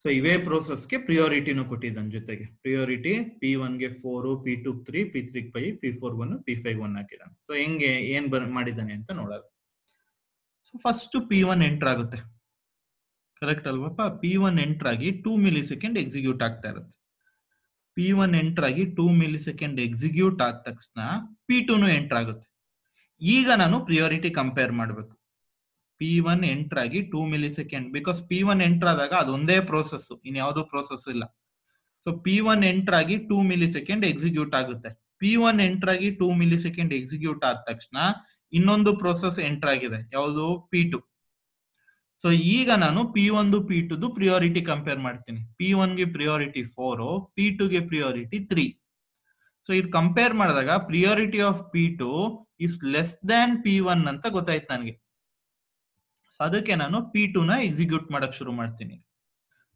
ಸೊ ಇವೇ ಪ್ರೋಸೆಸ್ಗೆ ಪ್ರಿಯಾರಿಟಿನೂ ಕೊಟ್ಟಿದ್ದಾನೆ. ಜೊತೆಗೆ priority P1ಗೆ 4, P2 3, P3 5, P4 1, P5 1 ಹಾಕಿದ್ದಾನೆ. ಸೊ ಹೆಂಗೆ ಏನ್ ಮಾಡಿದ್ದಾನೆ ಅಂತ ನೋಡೋದು. ಸೊ ಫಸ್ಟ್ P1 ಎಂಟರ್ ಆಗುತ್ತೆ, ಕರೆಕ್ಟ್ ಅಲ್ವಪ್ಪ? P1 ಎಂಟರ್ ಆಗಿ 2 millisecond ಎಕ್ಸಿಕ್ಯೂಟ್ ಆಗ್ತಾ ಇರುತ್ತೆ. P1 ಎಂಟರ್ ಆಗಿ 2 millisecond ಎಕ್ಸಿಕ್ಯೂಟ್ ಆದ ತಕ್ಷಣ P2 ಎಂಟರ್ ಆಗುತ್ತೆ. ಈಗ ನಾನು ಪ್ರಿಯಾರಿಟಿ ಕಂಪೇರ್ ಮಾಡಬೇಕು. P1 ಎಂಟರ್ ಆಗಿ 2 millisecond, ಬಿಕಾಸ್ P1 ಎಂಟರ್ ಆದಾಗ ಅದೊಂದೇ ಪ್ರೋಸೆಸ್, ಇನ್ಯಾವುದೋ ಪ್ರೋಸೆಸ್ ಇಲ್ಲ. ಸೊ P1 ಎಂಟರ್ ಆಗಿ 2 millisecond ಎಕ್ಸಿಕ್ಯೂಟ್ ಆಗುತ್ತೆ. P1 ಎಂಟರ್ ಆಗಿ 2 millisecond ಎಕ್ಸಿಕ್ಯೂಟ್ ಆದ ತಕ್ಷಣ ಇನ್ನೊಂದು ಪ್ರೋಸೆಸ್ ಎಂಟರ್ ಆಗಿದೆ, ಯಾವುದು? P2. ಸೊ ಈಗ ನಾನು P1 P2 ಪ್ರಿಯಾರಿಟಿ ಕಂಪೇರ್ ಮಾಡ್ತೀನಿ. P1ಗೆ ಪ್ರಿಯಾರಿಟಿ 4, P2ಗೆ ಪ್ರಿಯಾರಿಟಿ 3. ಸೊ ಇದು ಕಂಪೇರ್ ಮಾಡಿದಾಗ priority of P2 is less than P1 ಅಂತ ಗೊತ್ತಾಯ್ತು ನನಗೆ. ಸೊ ಅದಕ್ಕೆ ನಾನು P2 ನ ಎಕ್ಸಿಕ್ಯೂಟ್ ಮಾಡಕ್ ಶುರು ಮಾಡ್ತೀನಿ.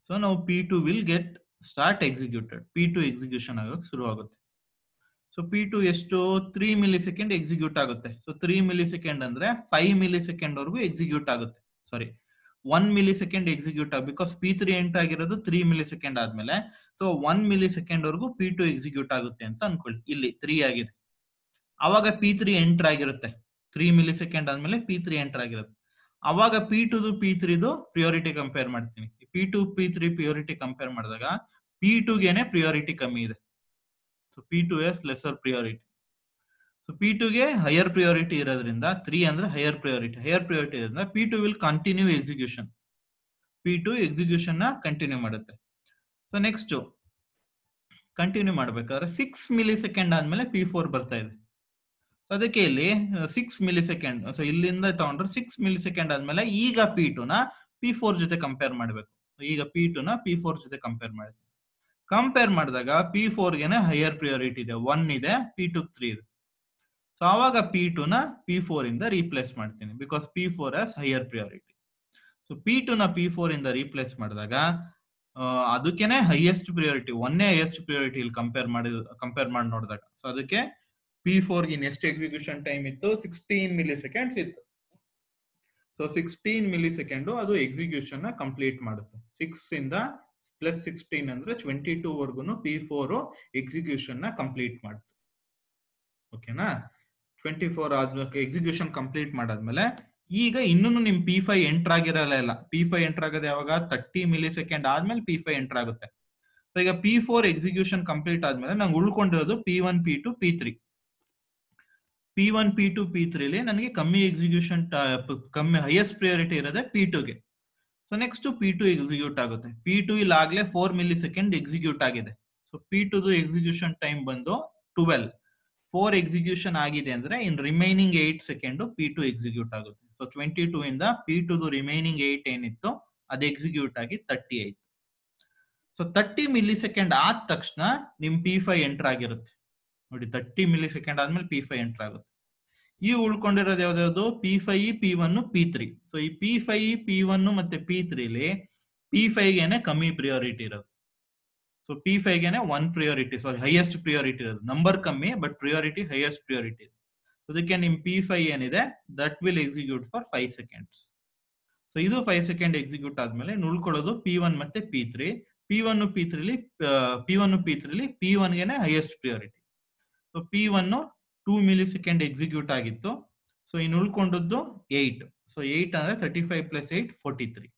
ಸೊ ನಾವು P2 will get start executed. P2 execution ಆಗಕ್ಕೆ ಶುರು ಆಗುತ್ತೆ. ಸೊ P2 ಎಷ್ಟು? 3 millisecond ಎಕ್ಸಿಕ್ಯೂಟ್ ಆಗುತ್ತೆ. ಸೊ 3 millisecond ಅಂದ್ರೆ 5 millisecond ವರೆಗೂ ಎಕ್ಸಿಕ್ಯೂಟ್ ಆಗುತ್ತೆ. ಸಾರಿ, 1 millisecond ಎಕ್ಸಿಕ್ಯೂಟ್ ಆಗ, ಬಿಕಾಸ್ P3 ಎಂಟರ್ ಆಗಿರೋದು 3 millisecond ಆದ್ಮೇಲೆ. ಸೊ 1 millisecond ವರೆಗೂ P2 ಎಕ್ಸಿಕ್ಯೂಟ್ ಆಗುತ್ತೆ ಅಂತ ಅನ್ಕೊಳ್ಳಿ. ಇಲ್ಲಿ 3 ಆಗಿದೆ, ಅವಾಗ P3 ಎಂಟರ್ ಆಗಿರುತ್ತೆ. 3 millisecond ಆದ್ಮೇಲೆ P3 ಎಂಟರ್ ಆಗಿರುತ್ತೆ. ಅವಾಗ P2 P3 ಪ್ರಿಯಾರಿಟಿ ಕಂಪೇರ್ ಮಾಡ್ತೀನಿ. P2 P3 ಪ್ರಿಯಾರಿಟಿ ಕಂಪೇರ್ ಮಾಡಿದಾಗ P2ಗೆನೆ ಪ್ರಿಯಾರಿಟಿ ಕಮ್ಮಿ ಇದೆ. So P2 is lesser priority. So P2ಗೆ ಹೈಯರ್ ಪ್ರಿಯಾರಿಟಿ ಇರೋದ್ರಿಂದ 3 ಅಂದ್ರೆ ಹೈಯರ್ ಪ್ರಿಯಾರಿಟಿ ಇರೋದ್ರಿಂದ P2 will continue execution. P2 execution ನ ಕಂಟಿನ್ಯೂ ಮಾಡುತ್ತೆ. ಸೊ ನೆಕ್ಸ್ಟ್ ಕಂಟಿನ್ಯೂ ಮಾಡ್ಬೇಕಾದ್ರೆ 6 millisecond ಆದ್ಮೇಲೆ P4 ಬರ್ತಾ ಇದೆ. ಅದಕ್ಕೆ ಇಲ್ಲಿ 6 ಮಿಲಿ ಸೆಕೆಂಡ್, ಸೊ ಇಲ್ಲಿಂದ ತಗೊಂಡ್ರೆ 6 ಮಿಲಿ ಸೆಕೆಂಡ್ ಆದ್ಮೇಲೆ ಈಗ P2 ನ P4 ಜೊತೆ ಕಂಪೇರ್ ಮಾಡಬೇಕು. ಈಗ P2 ನ P4 ಜೊತೆ ಕಂಪೇರ್ ಮಾಡಿ, ಕಂಪೇರ್ ಮಾಡಿದಾಗ P4 ಗೆನೆ ಹೈಯರ್ ಪ್ರಿಯಾರಿಟಿ ಇದೆ, 1 ಇದೆ, P2 3 ಇದೆ. ಸೊ ಆವಾಗ P2 ನ P4 ಇಂದ ರೀಪ್ಲೇಸ್ ಮಾಡ್ತೀನಿ, because P4 has higher priority. So P2 ನ P4 ಇಂದ ರೀಪ್ಲೇಸ್ ಮಾಡಿದಾಗ ಅದಕ್ಕೇನೆ ಹೈಯೆಸ್ಟ್ ಪ್ರಿಯಾರಿಟಿ, ಒನ್ನೇ ಹೈಯೆಸ್ಟ್ ಪ್ರಿಯಾರಿಟಿ ಇಲ್ಲಿ ಕಂಪೇರ್ ಮಾಡಿ ನೋಡಿದಾಗ. ಸೊ ಅದಕ್ಕೆ P4 ಗೆ ನೆಕ್ಸ್ಟ್ ಎಕ್ಸಿಕ್ಯೂಷನ್ ಟೈಮ್ ಇತ್ತು 16 ಮಿಲಿ ಸೆಕೆಂಡ್ಸ್ ಇತ್ತು. ಸೊ 16 ಮಿಲಿ ಸೆಕೆಂಡ್ ಅದು ಎಕ್ಸಿಕ್ಯೂಷನ್ ನ ಕಂಪ್ಲೀಟ್ ಮಾಡುತ್ತೆ. 6 ಇಂದ ಪ್ಲಸ್ 16 ಅಂದ್ರೆ 22 ವರ್ಗುನು P4 ಎಕ್ಸಿಕ್ಯೂಷನ್ ನ ಕಂಪ್ಲೀಟ್ ಮಾಡುತ್ತೆ. ಓಕೆನಾ? 24 ಆದ್ಮೇಲೆ ಎಕ್ಸಿಕ್ಯೂಷನ್ ಕಂಪ್ಲೀಟ್ ಮಾಡಾದ್ಮೇಲೆ ಈಗ ಇನ್ನೂ ನಿಮ್ P5 ಎಂಟರ್ ಆಗಿರಲ್ಲ. P5 ಎಂಟರ್ ಆಗೋದು ಯಾವಾಗ? 30 ಮಿಲಿ ಸೆಕೆಂಡ್ ಆದ್ಮೇಲೆ P5 ಎಂಟರ್ ಆಗುತ್ತೆ. ಸೊ ಈಗ P4 ಎಕ್ಸಿಕ್ಯೂಷನ್ ಕಂಪ್ಲೀಟ್ ಆದ್ಮೇಲೆ ನಂಗೆ ಉಳ್ಕೊಂಡಿರೋದು P1 P2 P3. P1 P2 P3 ಲಿ ನನಗೆ ಕಮ್ಮಿ ಎಕ್ಸಿಕ್ಯೂಷನ್, ಕಮ್ಮಿ ಹೈಯೆಸ್ಟ್ ಪ್ರಿಯಾರಿಟಿ ಇರೋದೇ P2 ಗೆ. ಸೊ ನೆಕ್ಸ್ಟ್ P2 ಎಕ್ಸಿಕ್ಯೂಟ್ ಆಗುತ್ತೆ. P2 ಇಲ್ಲಿ ಆಗ್ಲೇ 4 ಮಿಲಿ ಸೆಕೆಂಡ್ ಎಕ್ಸಿಕ್ಯೂಟ್ ಆಗಿದೆ. ಸೊ P2 ಎಕ್ಸಿಕ್ಯೂಷನ್ ಟೈಮ್ ಬಂದು 12. 4 ಎಕ್ಸಿಕ್ಯೂಷನ್ ಆಗಿದೆ ಅಂದ್ರೆ ಇನ್ ರಿಮೈನಿಂಗ್ 8 ಸೆಕೆಂಡ್ P2 ಎಕ್ಸಿಕ್ಯೂಟ್ ಆಗುತ್ತೆ. ಸೊ 22 ಇಂದ P2 ರಿಮೈನಿಂಗ್ 8 ಏನಿತ್ತು ಅದು ಎಕ್ಸಿಕ್ಯೂಟ್ ಆಗಿ 30 ಆಯ್ತು. ಸೊ 30 ಮಿಲಿ ಸೆಕೆಂಡ್ ಆದ ತಕ್ಷಣ ನಿಮ್ P5 ಎಂಟರ್ ಆಗಿರುತ್ತೆ ನೋಡಿ. 30 ಮಿಲಿ ಸೆಕೆಂಡ್ ಆದ್ಮೇಲೆ P5 ಎಂಟರ್ ಆಗುತ್ತೆ. ಈ ಉಳ್ಕೊಂಡಿರೋದು ಯಾವ್ದಾವ್ದು? P5 P1 P3. ಸೊ ಈ P5 P1 ಮತ್ತೆ P3 ಲಿ P5 ಗೆನೆ ಕಮ್ಮಿ ಪ್ರಿಯಾರಿಟಿ ಇರೋದು. ಸೊ P5 ಗೆನೆ 1 ಪ್ರಿಯಾರಿಟಿ, ಸಾರಿ ಹೈಯೆಸ್ಟ್ ಪ್ರಿಯಾರಿಟಿ ಇರೋದು. ನಂಬರ್ ಕಮ್ಮಿ ಬಟ್ ಪ್ರಿಯಾರಿಟಿ ಹೈಯೆಸ್ಟ್ ಪ್ರಿಯಾರಿಟಿ. ಅದಕ್ಕೆ ನಿಮ್ P5 ಏನಿದೆ that will execute for 5 seconds. So ಇದು 5 ಸೆಕೆಂಡ್ ಎಕ್ಸಿಕ್ಯೂಟ್ ಆದ್ಮೇಲೆ ಉಳ್ಕೊಳ್ಳೋದು P1 ಮತ್ತೆ P3. P1 P3 ಲಿ P1 ಗೆನೆ highest priority. So P1 2 millisecond execute ಆಗಿತ್ತು. ಸೊ ಇನ್ನು ಉಳ್ಕೊಂಡದ್ದು 8. ಸೊ 8 ಅಂದ್ರೆ 35 ಪ್ಲಸ್ 8 43.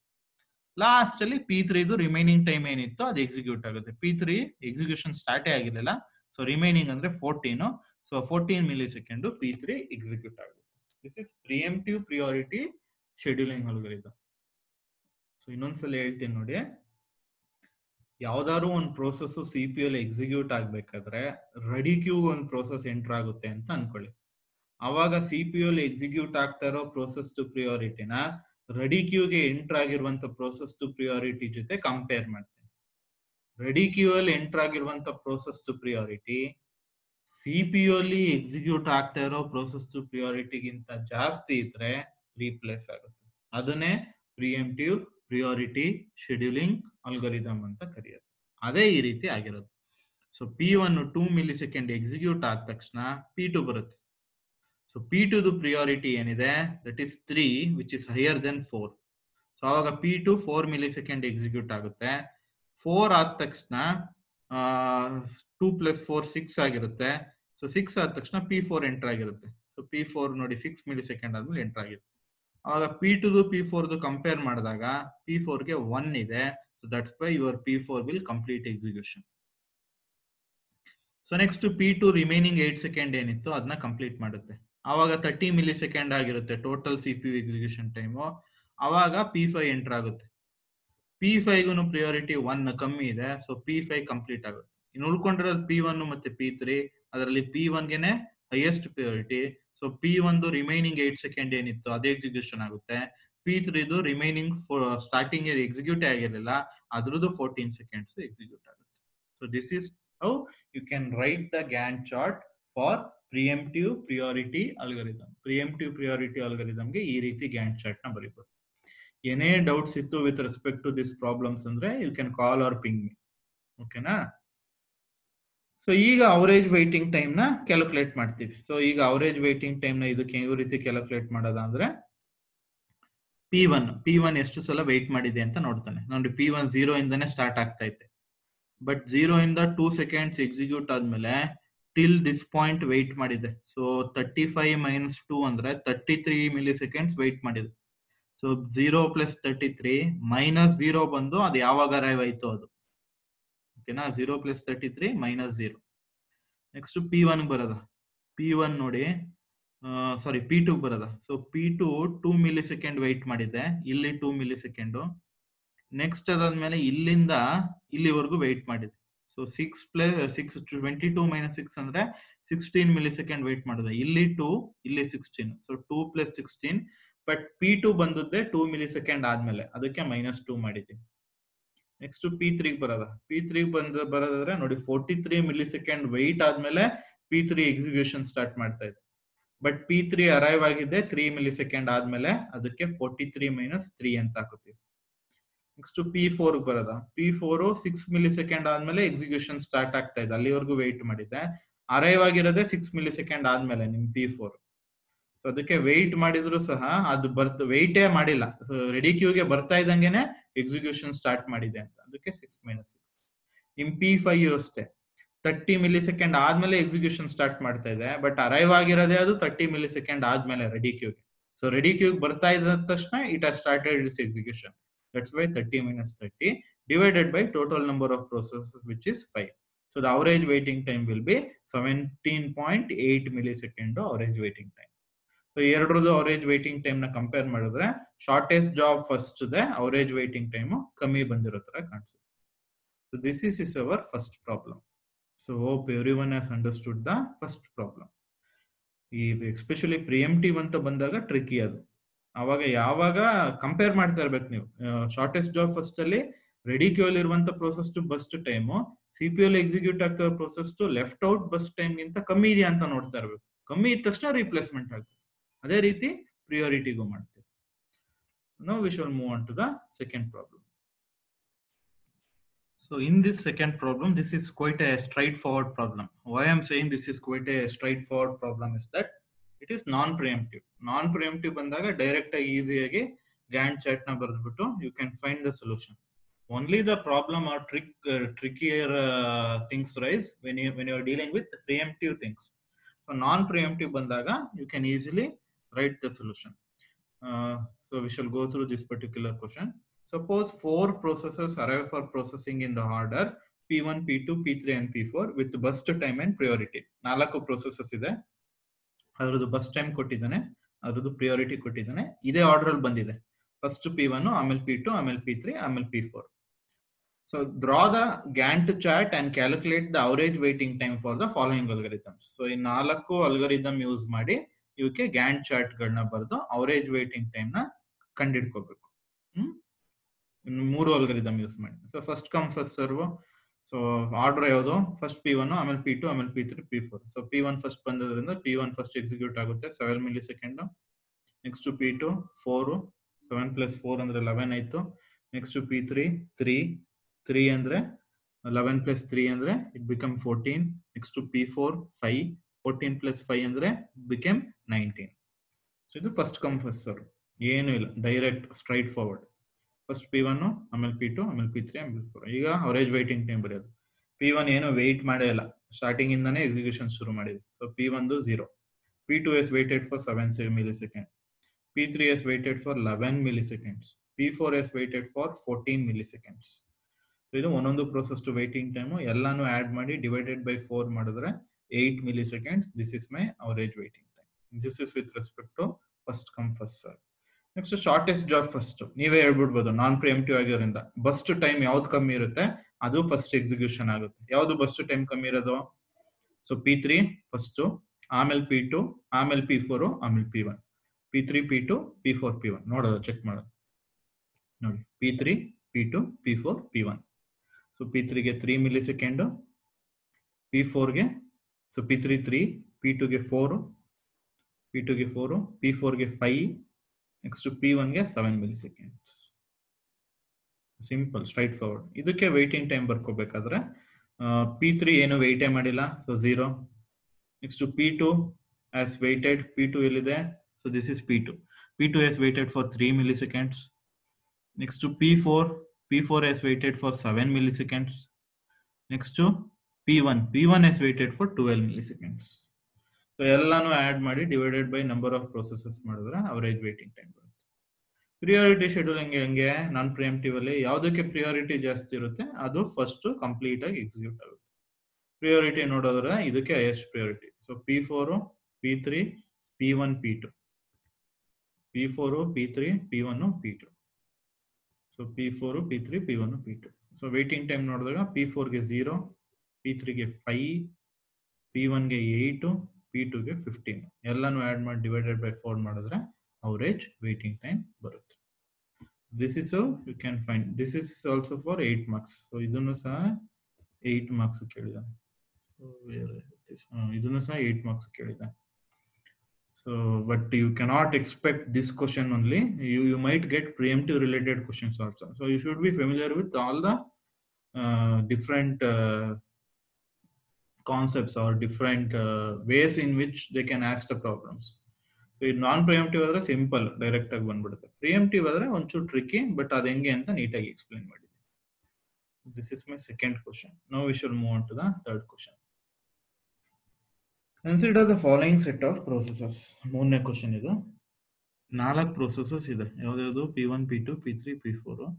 ಲಾಸ್ಟ್ ಅಲ್ಲಿ P3 ರಿಮೈನಿಂಗ್ ಟೈಮ್ ಏನಿತ್ತು ಅದು ಎಕ್ಸಿಕ್ಯೂಟ್ ಆಗುತ್ತೆ. P3 ಎಕ್ಸಿಕ್ಯೂಷನ್ ಸ್ಟಾರ್ಟೇ ಆಗಿರಲಿಲ್ಲ. ಸೊ ರಿಮೈನಿಂಗ್ ಅಂದ್ರೆ 14. So 14 millisecond P3 execute ಆಗುತ್ತೆ. This is preemptive priority scheduling algorithm. So ಇನ್ನೊಂದ್ಸಲ ಹೇಳ್ತೀನಿ ನೋಡಿ. ಯಾವ್ದಾದ್ರು ಒಂದು ಪ್ರೋಸೆಸ್ CPU ಎಕ್ಸಿಕ್ಯೂಟ್ ಆಗ್ಬೇಕಾದ್ರೆ ರೆಡಿ ಕ್ಯೂ ಒಂದು ಪ್ರೋಸೆಸ್ ಎಂಟರ್ ಆಗುತ್ತೆ ಅಂತ ಅನ್ಕೊಳ್ಳಿ. ಅವಾಗ CPU ಎಕ್ಸಿಕ್ಯೂಟ್ ಆಗ್ತಾ ಇರೋ ಪ್ರೋಸೆಸ್ ಟು ಪ್ರಿಯಾರಿಟಿನ ರೆಡಿ ಕ್ಯೂಗೆ ಎಂಟರ್ ಆಗಿರುವಂತ ಪ್ರೋಸೆಸ್ ಟು ಪ್ರಿಯಾರಿಟಿ ಜೊತೆ ಕಂಪೇರ್ ಮಾಡ್ತೀನಿ. ರೆಡಿ ಕ್ಯೂ ಅಲ್ಲಿ ಎಂಟರ್ ಆಗಿರುವಂತ ಪ್ರೋಸೆಸ್ ಟು ಪ್ರಿಯಾರಿಟಿ CPU ಅಲ್ಲಿ ಎಕ್ಸಿಕ್ಯೂಟ್ ಆಗ್ತಾ ಇರೋ ಪ್ರೋಸೆಸ್ ಟು ಪ್ರಿಯಾರಿಟಿಗಿಂತ ಜಾಸ್ತಿ ಇದ್ರೆ ರೀಪ್ಲೇಸ್ ಆಗುತ್ತೆ. ಅದನ್ನೇ ಪ್ರಿಎಂಪ್ಟಿವ್ ಪ್ರಿಯಾರಿಟಿ ಶೆಡ್ಯೂಲಿಂಗ್ ಅಲ್ಗಾರಿದಮ್ ಅಂತ ಕರೆಯೋದು. ಅದೇ ಈ ರೀತಿ ಆಗಿರೋದು. So P1 2 millisecond execute ಆದ ತಕ್ಷಣ P2 ಬರುತ್ತೆ. ಸೊ P2 ಪ್ರಿಯಾರಿಟಿ ಏನಿದೆ that is 3 which is higher then 4. So ಅವಾಗ P2 4 ಮಿಲಿ ಸೆಕೆಂಡ್ ಎಕ್ಸಿಕ್ಯೂಟ್ ಆಗುತ್ತೆ. 4 ಆದ ತಕ್ಷಣ 2 ಪ್ಲಸ್ 4 6 ಆಗಿರುತ್ತೆ. ಸೊ 6 ಆದ ತಕ್ಷಣ P4 ಎಂಟರ್ ಆಗಿರುತ್ತೆ. ಸೊ P4 ನೋಡಿ 6 ಮಿಲಿ ಸೆಕೆಂಡ್ ಆದ್ಮೇಲೆ ಎಂಟರ್ ಆಗಿದೆ. ಆವಾಗ P2 P4 ಕಂಪೇರ್ ಮಾಡಿದಾಗ P4 ಗೆ 1 ಇದೆ. So that's Y your P4 will complete execution. So next P2 remaining 8 second ಏನಿತ್ತು ಅದನ್ನ ಕಂಪ್ಲೀಟ್ ಮಾಡುತ್ತೆ. ಆವಾಗ 30 ಮಿಲಿ ಸೆಕೆಂಡ್ ಆಗಿರುತ್ತೆ ಟೋಟಲ್ CPU ಎಕ್ಸಿಕ್ಯೂಷನ್ ಟೈಮು. ಆವಾಗ P5 ಎಂಟರ್ ಆಗುತ್ತೆ. P5 ಪ್ರಿಯಾರಿಟಿ 1 ಕಮ್ಮಿ ಇದೆ. ಸೊ P5 ಕಂಪ್ಲೀಟ್ ಆಗುತ್ತೆ. ಇನ್ನು ಉಳ್ಕೊಂಡಿರೋದು P1 ಮತ್ತೆ P3. ಅದರಲ್ಲಿ P1 ಗೆನೆ highest priority. So P1 remaining 8 second ಏನಿತ್ತು ಅದೇ ಎಕ್ಸಿಕ್ಯೂಷನ್ ಆಗುತ್ತೆ. P3 ರಿಮೈನಿಂಗ್ ಸ್ಟಾರ್ಟಿಂಗ್ ಎಕ್ಸಿಕ್ಯೂಟ್ ಆಗಿರಲಿಲ್ಲ, ಅದ್ರದ್ದು 14 ಸೆಕೆಂಡ್ಸ್ ಎಕ್ಸಿಕ್ಯೂಟ್ ಆಗುತ್ತೆ. So this is how you can write the Gantt chart for preemptive priority algorithm. Preemptive priority ಅಲ್ಗಾರಿದಮ್ಗೆ ಈ ರೀತಿ ಗ್ಯಾಂಟ್ ಚಾರ್ಟ್ ನ ಬರೀಬಹುದು. ಏನೇ ಡೌಟ್ಸ್ ಇತ್ತು with respect to this problems ಅಂದ್ರೆ you can call or ping me. ಓಕೆನಾ? ಸೊ ಈಗ ಅವರೇಜ್ ವೈಟಿಂಗ್ ಟೈಮ್ ನ ಕ್ಯಾಲ್ಕುಲೇಟ್ ಮಾಡ್ತೀವಿ. ಸೊ ಈಗ ಅವರೇಜ್ ವೈಟಿಂಗ್ ಟೈಮ್ ನ ಇದಕ್ಕೆ ಯಾವ ರೀತಿ ಕ್ಯಾಲ್ಕುಲೇಟ್ ಮಾಡೋದ ಅಂದ್ರೆ P1 ಎಷ್ಟು ಸಲ ವೆಯ್ಟ್ ಮಾಡಿದೆ ಅಂತ ನೋಡ್ತಾನೆ. ನೋಡಿ P1 0 ಇಂದಾನೆ ಸ್ಟಾರ್ಟ್ ಆಗ್ತಾ ಇದೆ. ಬಟ್ 0 ಇಂದ 2 ಸೆಕೆಂಡ್ಸ್ ಎಕ್ಸಿಕ್ಯೂಟ್ ಆದ್ಮೇಲೆ ಟಿಲ್ ದಿಸ್ ಪಾಯಿಂಟ್ ವೆಯ್ಟ್ ಮಾಡಿದೆ. ಸೊ 35 ಮೈನಸ್ 2 ಅಂದ್ರೆ 33 ಮಿಲಿ ಸೆಕೆಂಡ್ಸ್ ವೆಯ್ಟ್ ಮಾಡಿದೆ. ಸೊ 0 ಪ್ಲಸ್ 33 ಮೈನಸ್ 0 ಬಂದು ಅದು ಯಾವಾಗ ಅರೈವ್ ಆಯ್ತು ಅದು. ಓಕೆನಾ? 0 ಪ್ಲಸ್ 33 ಮೈನಸ್ 0. ನೆಕ್ಸ್ಟ್ P1 ಬರದ. P1 ನೋಡಿ ಸಾರಿ P2 ಬರದ. So P2 2 milli second weight ಮಾಡಿದೆ. ಇಲ್ಲಿ 2 ಮಿಲಿ ಸೆಕೆಂಡ್. ನೆಕ್ಸ್ಟ್ ಅದಾದ್ಮೇಲೆ ಇಲ್ಲಿಂದ ಇಲ್ಲಿವರೆಗೂ ವೆಯ್ಟ್ ಮಾಡಿದೆ. ಸೊ 22 - 6 ಅಂದ್ರೆ 16 ಮಿಲಿಸೆಕೆಂಡ್ ವೇಟ್ ಮಾಡಿದೆ. ಇಲ್ಲಿ 2, ಇಲ್ಲಿ 16. ಸೊ 2 + 16. ಬಟ್ P2 ಬಂದದ್ದೇ 2 ಮಿಲಿಸೆಕೆಂಡ್ ಆದ್ಮೇಲೆ, ಅದಕ್ಕೆ -2 ಮಾಡಿದ್ದೀನಿ. ನೆಕ್ಸ್ಟ್ P3 ಬರೋದ. P3 ಬರೋದಾದ್ರೆ ನೋಡಿ 43 ಮಿಲಿಸೆಕೆಂಡ್ ವೆಯ್ಟ್ ಆದ್ಮೇಲೆ P3 ಎಕ್ಸಿಕ್ಯೂಷನ್ ಸ್ಟಾರ್ಟ್ ಮಾಡ್ತಾ ಇದೆ. ಬಟ್ P3 ಅರೈವ್ ಆಗಿದೆ 3 ಮಿಲಿಸೆಕೆಂಡ್ ಆದ್ಮೇಲೆ, ಅದಕ್ಕೆ 43 - 3 ಅಂತ ಹಾಕುತ್ತೀವಿ. ನೆಕ್ಸ್ಟ್ P4 ಬರೋದ. P4 6 ಮಿಲಿಸೆಕೆಂಡ್ ಆದ್ಮೇಲೆ ಎಕ್ಸಿಕ್ಯೂಷನ್ ಸ್ಟಾರ್ಟ್ ಆಗ್ತಾ ಇದೆ, ಅಲ್ಲಿವರೆಗೂ ವೆಯ್ಟ್ ಮಾಡಿದೆ. ಅರೈವ್ ಆಗಿರೋದೇ 6 ಮಿಲಿಸೆಕೆಂಡ್ ಆದ್ಮೇಲೆ ನಿಮ್ P4. ಸೊ ಅದಕ್ಕೆ ವೆಯ್ಟ್ ಮಾಡಿದ್ರು ಸಹ ಅದು ವೆಯ್ಟೇ ಮಾಡಿಲ್ಲ, ರೆಡಿ ಕ್ಯೂಗೆ ಬರ್ತಾ ಇದ್ದಂಗೆನೆ ಎಕ್ಸಿಕ್ಯೂಷನ್ ಸ್ಟಾರ್ಟ್ ಮಾಡಿದೆ ಅಂತ, ಅದಕ್ಕೆ 6 - 6. ನಿಮ್ P5 ಅಷ್ಟೇ 30 ಮಿಲಿಸೆಕೆಂಡ್ ಆದ್ಮೇಲೆ ಎಕ್ಸಿಕ್ಯೂಷನ್ ಸ್ಟಾರ್ಟ್ ಮಾಡ್ತಾ ಇದೆ, ಬಟ್ ಅರೈವ್ ಆಗಿರೋದೇ ಅದು 30 ಮಿಲಿಸೆಕೆಂಡ್ ಆದ್ಮೇಲೆ ರೆಡಿ ಕ್ಯೂಗೆ. ಸೊ ರೆಡಿ ಕ್ಯೂಗೆ ಬರ್ತಾ ಇದ್ದ ತಕ್ಷಣ it has started it's execution. That's why 30 - 30 divided by total number of processes, which is 5. So the average waiting time will be 17.8 millisecond average waiting time. So ಎರಡರದ್ದು average waiting time ನ compare ಮಾಡಿದ್ರೆ shortest job first ಇದೆ, average waiting time ಕಮ್ಮಿ ಬಂದಿರೋ ತರ ಕಾಣಿಸುತ್ತೆ. So this is our first problem. So hope everyone has understood the first problem. ಈ especially preemptive ಅಂತ ಬಂದಾಗ ಟ್ರಿಕಿ ಅದು. ಅವಾಗ ಯಾವಾಗ ಕಂಪೇರ್ ಮಾಡ್ತಾ ಇರ್ಬೇಕು ನೀವು, ಶಾರ್ಟೆಸ್ಟ್ ಜಾಬ್ ಫಸ್ಟ್ ಅಲ್ಲಿ ರೆಡಿ ಕ್ಯೂ ಅಲ್ಲಿ ಇರುವಂತ ಪ್ರೋಸೆಸ್ ಟು ಬಸ್ಟ್ ಟೈಮ್ CPU ಅಲ್ಲಿ ಎಕ್ಸಿಕ್ಯೂಟ್ ಆಗ್ತಾ ಪ್ರೋಸೆಸ್ ಟು ಲೆಫ್ಟ್ ಔಟ್ ಬಸ್ಟ್ ಟೈಮ್ ಗಿಂತ ಕಮ್ಮಿ ಇದೆಯಾ ಅಂತ ನೋಡ್ತಾ ಇರ್ಬೇಕು. ಕಮ್ಮಿ ಇದ್ದ ತಕ್ಷಣ ರಿಪ್ಲೇಸ್ಮೆಂಟ್ ಆಗ್ತದೆ. ಅದೇ ರೀತಿ ಪ್ರಿಯಾರಿಟಿಗೂ ಮಾಡ್ತೀವಿ. Now we shall move on to the second problem. So in this second problem, this is quite a straightforward problem. Why I am saying this is quite a straightforward problem is that it is non-preemptive. Non-preemptive ಬಂದಾಗ direct ಆಗಿ easy ಆಗಿ Gantt chart ನ ಬರೆದ್ಬಿಟ್ಟು you can find the solution. Only the problem or trickier things rise when you are dealing with preemptive things. So non-preemptive ಬಂದಾಗ you can easily write the solution. So we shall go through this particular question. Suppose 4 processes arrive for processing in the order P1, P2, P3 and P4 with burst time and priority. 4 processes ಇದೆ, ಅದರದ್ದು burst time ಕೊಟ್ಟಿದ್ದಾನೆ, ಅದರದ್ದು priority ಕೊಟ್ಟಿದ್ದಾನೆ. ಇದೇ order ಅಲ್ಲಿ ಬಂದಿದೆ. First P1, ಆಮೇಲೆ P2, ಆಮೇಲೆ P3, ಆಮೇಲೆ P4. So draw the Gantt chart and calculate the average waiting time for the following algorithms. So ಈ 4 ಅಲ್ಗಾರಿದಮ್ ಯೂಸ್ ಮಾಡಿ ಇವಕ್ಕೆ ಗ್ಯಾಂಟ್ ಚಾರ್ಟ್ ಗಳನ್ನ ಬರೆದು ಅವರೇಜ್ ವೇಟಿಂಗ್ ಟೈಮ್ ನ ಕಂಡುಹಿಡ್ಕೋಬೇಕು. 3 ಅಲ್ಗಾರಿದಮ್ ಯೂಸ್ ಮಾಡಿ. So first come first serve. So order ಯಾವುದು? First P1, ಆಮೇಲೆ P2, ಆಮೇಲೆ P3, P4. So P1 first ಬಂದದ್ರಿಂದ P1 ಫಸ್ಟ್ ಎಕ್ಸಿಕ್ಯೂಟ್ ಆಗುತ್ತೆ 7 ಮಿಲಿ ಸೆಕೆಂಡ್. ನೆಕ್ಸ್ಟ್ P2 4, 7 + 4 ಅಂದ್ರೆ 11 ಆಯ್ತು. ನೆಕ್ಸ್ಟ್ P3 3 ಅಂದ್ರೆ 11 + 3 ಅಂದ್ರೆ ಇಟ್ ಬಿಕಮ್ 14. ನೆಕ್ಸ್ಟ್ P4 5, 14 + 5 ಅಂದ್ರೆ ಬಿಕಮ್ 19. ಸೊ ಇದು ಫಸ್ಟ್ ಕಮ್ ಫಸ್ಟ್ ಸರ್ವ್, ಏನು ಇಲ್ಲ, direct straight forward. First P1, ಆಮೇಲೆ P2, ಆಮೇಲೆ P3, ಆಮೇಲೆ P4. ಈಗ ಅವರೇಜ್ ವೈಟಿಂಗ್ ಟೈಮ್ ಬರೆಯೋದು. P1 ಏನು ವೆಯ್ಟ್ ಮಾಡೇ ಇಲ್ಲ, ಸ್ಟಾರ್ಟಿಂಗ್ ಇಂದಾನೆ ಎಕ್ಸಿಕ್ಯೂಷನ್ ಶುರು ಮಾಡಿದೆ. So P1 0. P2 has waited for 7 milliseconds. P3 has waited for 11 milliseconds. P4 has waited for 14 milliseconds. ಇದು ಒಂದೊಂದು ಪ್ರೋಸೆಸ್ ಟು ವೈಟಿಂಗ್ ಟೈಮ್ ಎಲ್ಲಾನು ಆಡ್ ಮಾಡಿ ಡಿವೈಡೆಡ್ ಬೈ 4 ಮಾಡಿದ್ರೆ 8 milliseconds. This is my average waiting time. This is with respect to first come first serve. Next shortest job first. ನೀವೇ ಹೇಳ್ಬಿಡ್ಬೋದು, ನಾನ್ ಪ್ರಿಎಂಪ್ಟಿವ್ ಆಗಿರೋದ್ರಿಂದ bust time ಯಾವ್ದು ಕಮ್ಮಿ ಇರುತ್ತೆ ಅದು ಫಸ್ಟ್ ಎಕ್ಸಿಕ್ಯೂಷನ್ ಆಗುತ್ತೆ. ಯಾವ್ದು ಬಸ್ಟ್ ಟೈಮ್ ಕಮ್ಮಿ ಇರೋದು? ಸೊ P3 ಫಸ್ಟ್, ಆಮೇಲೆ P2, ಆಮೇಲೆ P4, ಆಮೇಲೆ P1. P3, P2, P4, P1 ನೋಡೋದು, ಚೆಕ್ ಮಾಡೋದು ನೋಡಿ. P3, P2, P4, P1. So P3 ಗೆ 3 ಮಿಲಿಸೆಕೆಂಡ್, P4 ಗೆ ಸೊ P3 3, P2 ಗೆ 4, P2 ಗೆ 4, P4 ಗೆ 5, ನೆಕ್ಸ್ಟ್ P1 ಗೆ 7 milliseconds. Simple, straight forward. ಇದಕ್ಕೆ ವೈಟಿಂಗ್ ಟೈಮ್ ಬರ್ಕೋಬೇಕಾದ್ರೆ P3 ಏನು ವೆಯ್ಟೇ ಮಾಡಿಲ್ಲ, so 0. Next P2 has waited. P2 ಎಲ್ಲಿದೆ? So this is P2. P2 has waited for 3 milliseconds. Next to P4 has waited for 7 milliseconds. Next to P1 has waited for 12 milliseconds. So ಎಲ್ಲಾನು add ಮಾಡಿ divided by number of processes ಮಾಡಿದ್ರೆ average waiting time ಬರುತ್ತೆ. Priority scheduling ಹೆಂಗೆ? ನಾನ್ ಪ್ರಿಎಂಪ್ಟಿವ್ ಅಲ್ಲಿ ಯಾವುದಕ್ಕೆ priority ಜಾಸ್ತಿ ಇರುತ್ತೆ ಅದು ಫಸ್ಟ್ ಕಂಪ್ಲೀಟ್ ಆಗಿ ಎಕ್ಸಿಕ್ಯೂಟ್ ಆಗುತ್ತೆ. ಪ್ರಿಯಾರಿಟಿ ನೋಡೋದ್ರೆ ಇದಕ್ಕೆ highest priority. So P4, P3, P1, P2. P4, P3, P1, P2. So P4, P3, P1, P2. So waiting time ನೋಡಿದಾಗ P4 ಗೆ 0, P3ಗೆ 5, P1ಗೆ 8, P2ಗೆ 15 ಎಲ್ಲಾನು ಆಡ್ ಮಾಡಿ ಡಿವೈಡೆಡ್ ಬೈ 4 ಮಾಡಿದ್ರೆ ಅವರೇಜ್ ವೇಟಿಂಗ್ ಟೈಮ್ ಬರುತ್ತೆ. This is how you can find. This is also for 8 marks. So ಇದನ್ನು ಸಹ 8 marks ಕೇಳಿದಾನೆ. So ಇದನ್ನು ಸಹ 8 marks ಕೇಳಿದಾನೆ. So but you cannot expect this question only. You might get preemptive related questions also. So you should be familiar with all the different concepts or different ways in which they can ask the problems. So ನಾನ್ ಪ್ರಿಯಂಪ್ಟಿವ್ ಆದ್ರೆ simple direct ಆಗಿ ಬಂದ್ಬಿಡುತ್ತೆ. ಪ್ರಿಯಂಪ್ಟಿವ್ ಆದ್ರೆ ಒಂಚೂರು tricky, but ಅದು ಹೆಂಗೆ ಅಂತ ನೀಟಾಗಿ explain ಮಾಡಿದ್ದೀನಿ. This is my second question. Now we shall move on to the third question. Consider the following set of processes. ಮೂರನೇ ಕ್ವಶನ್ ಇದು. 4 ಪ್ರೊಸೆಸಸ್ ಇದೆ. ಯಾವ್ದು P1, P2, P3, P4.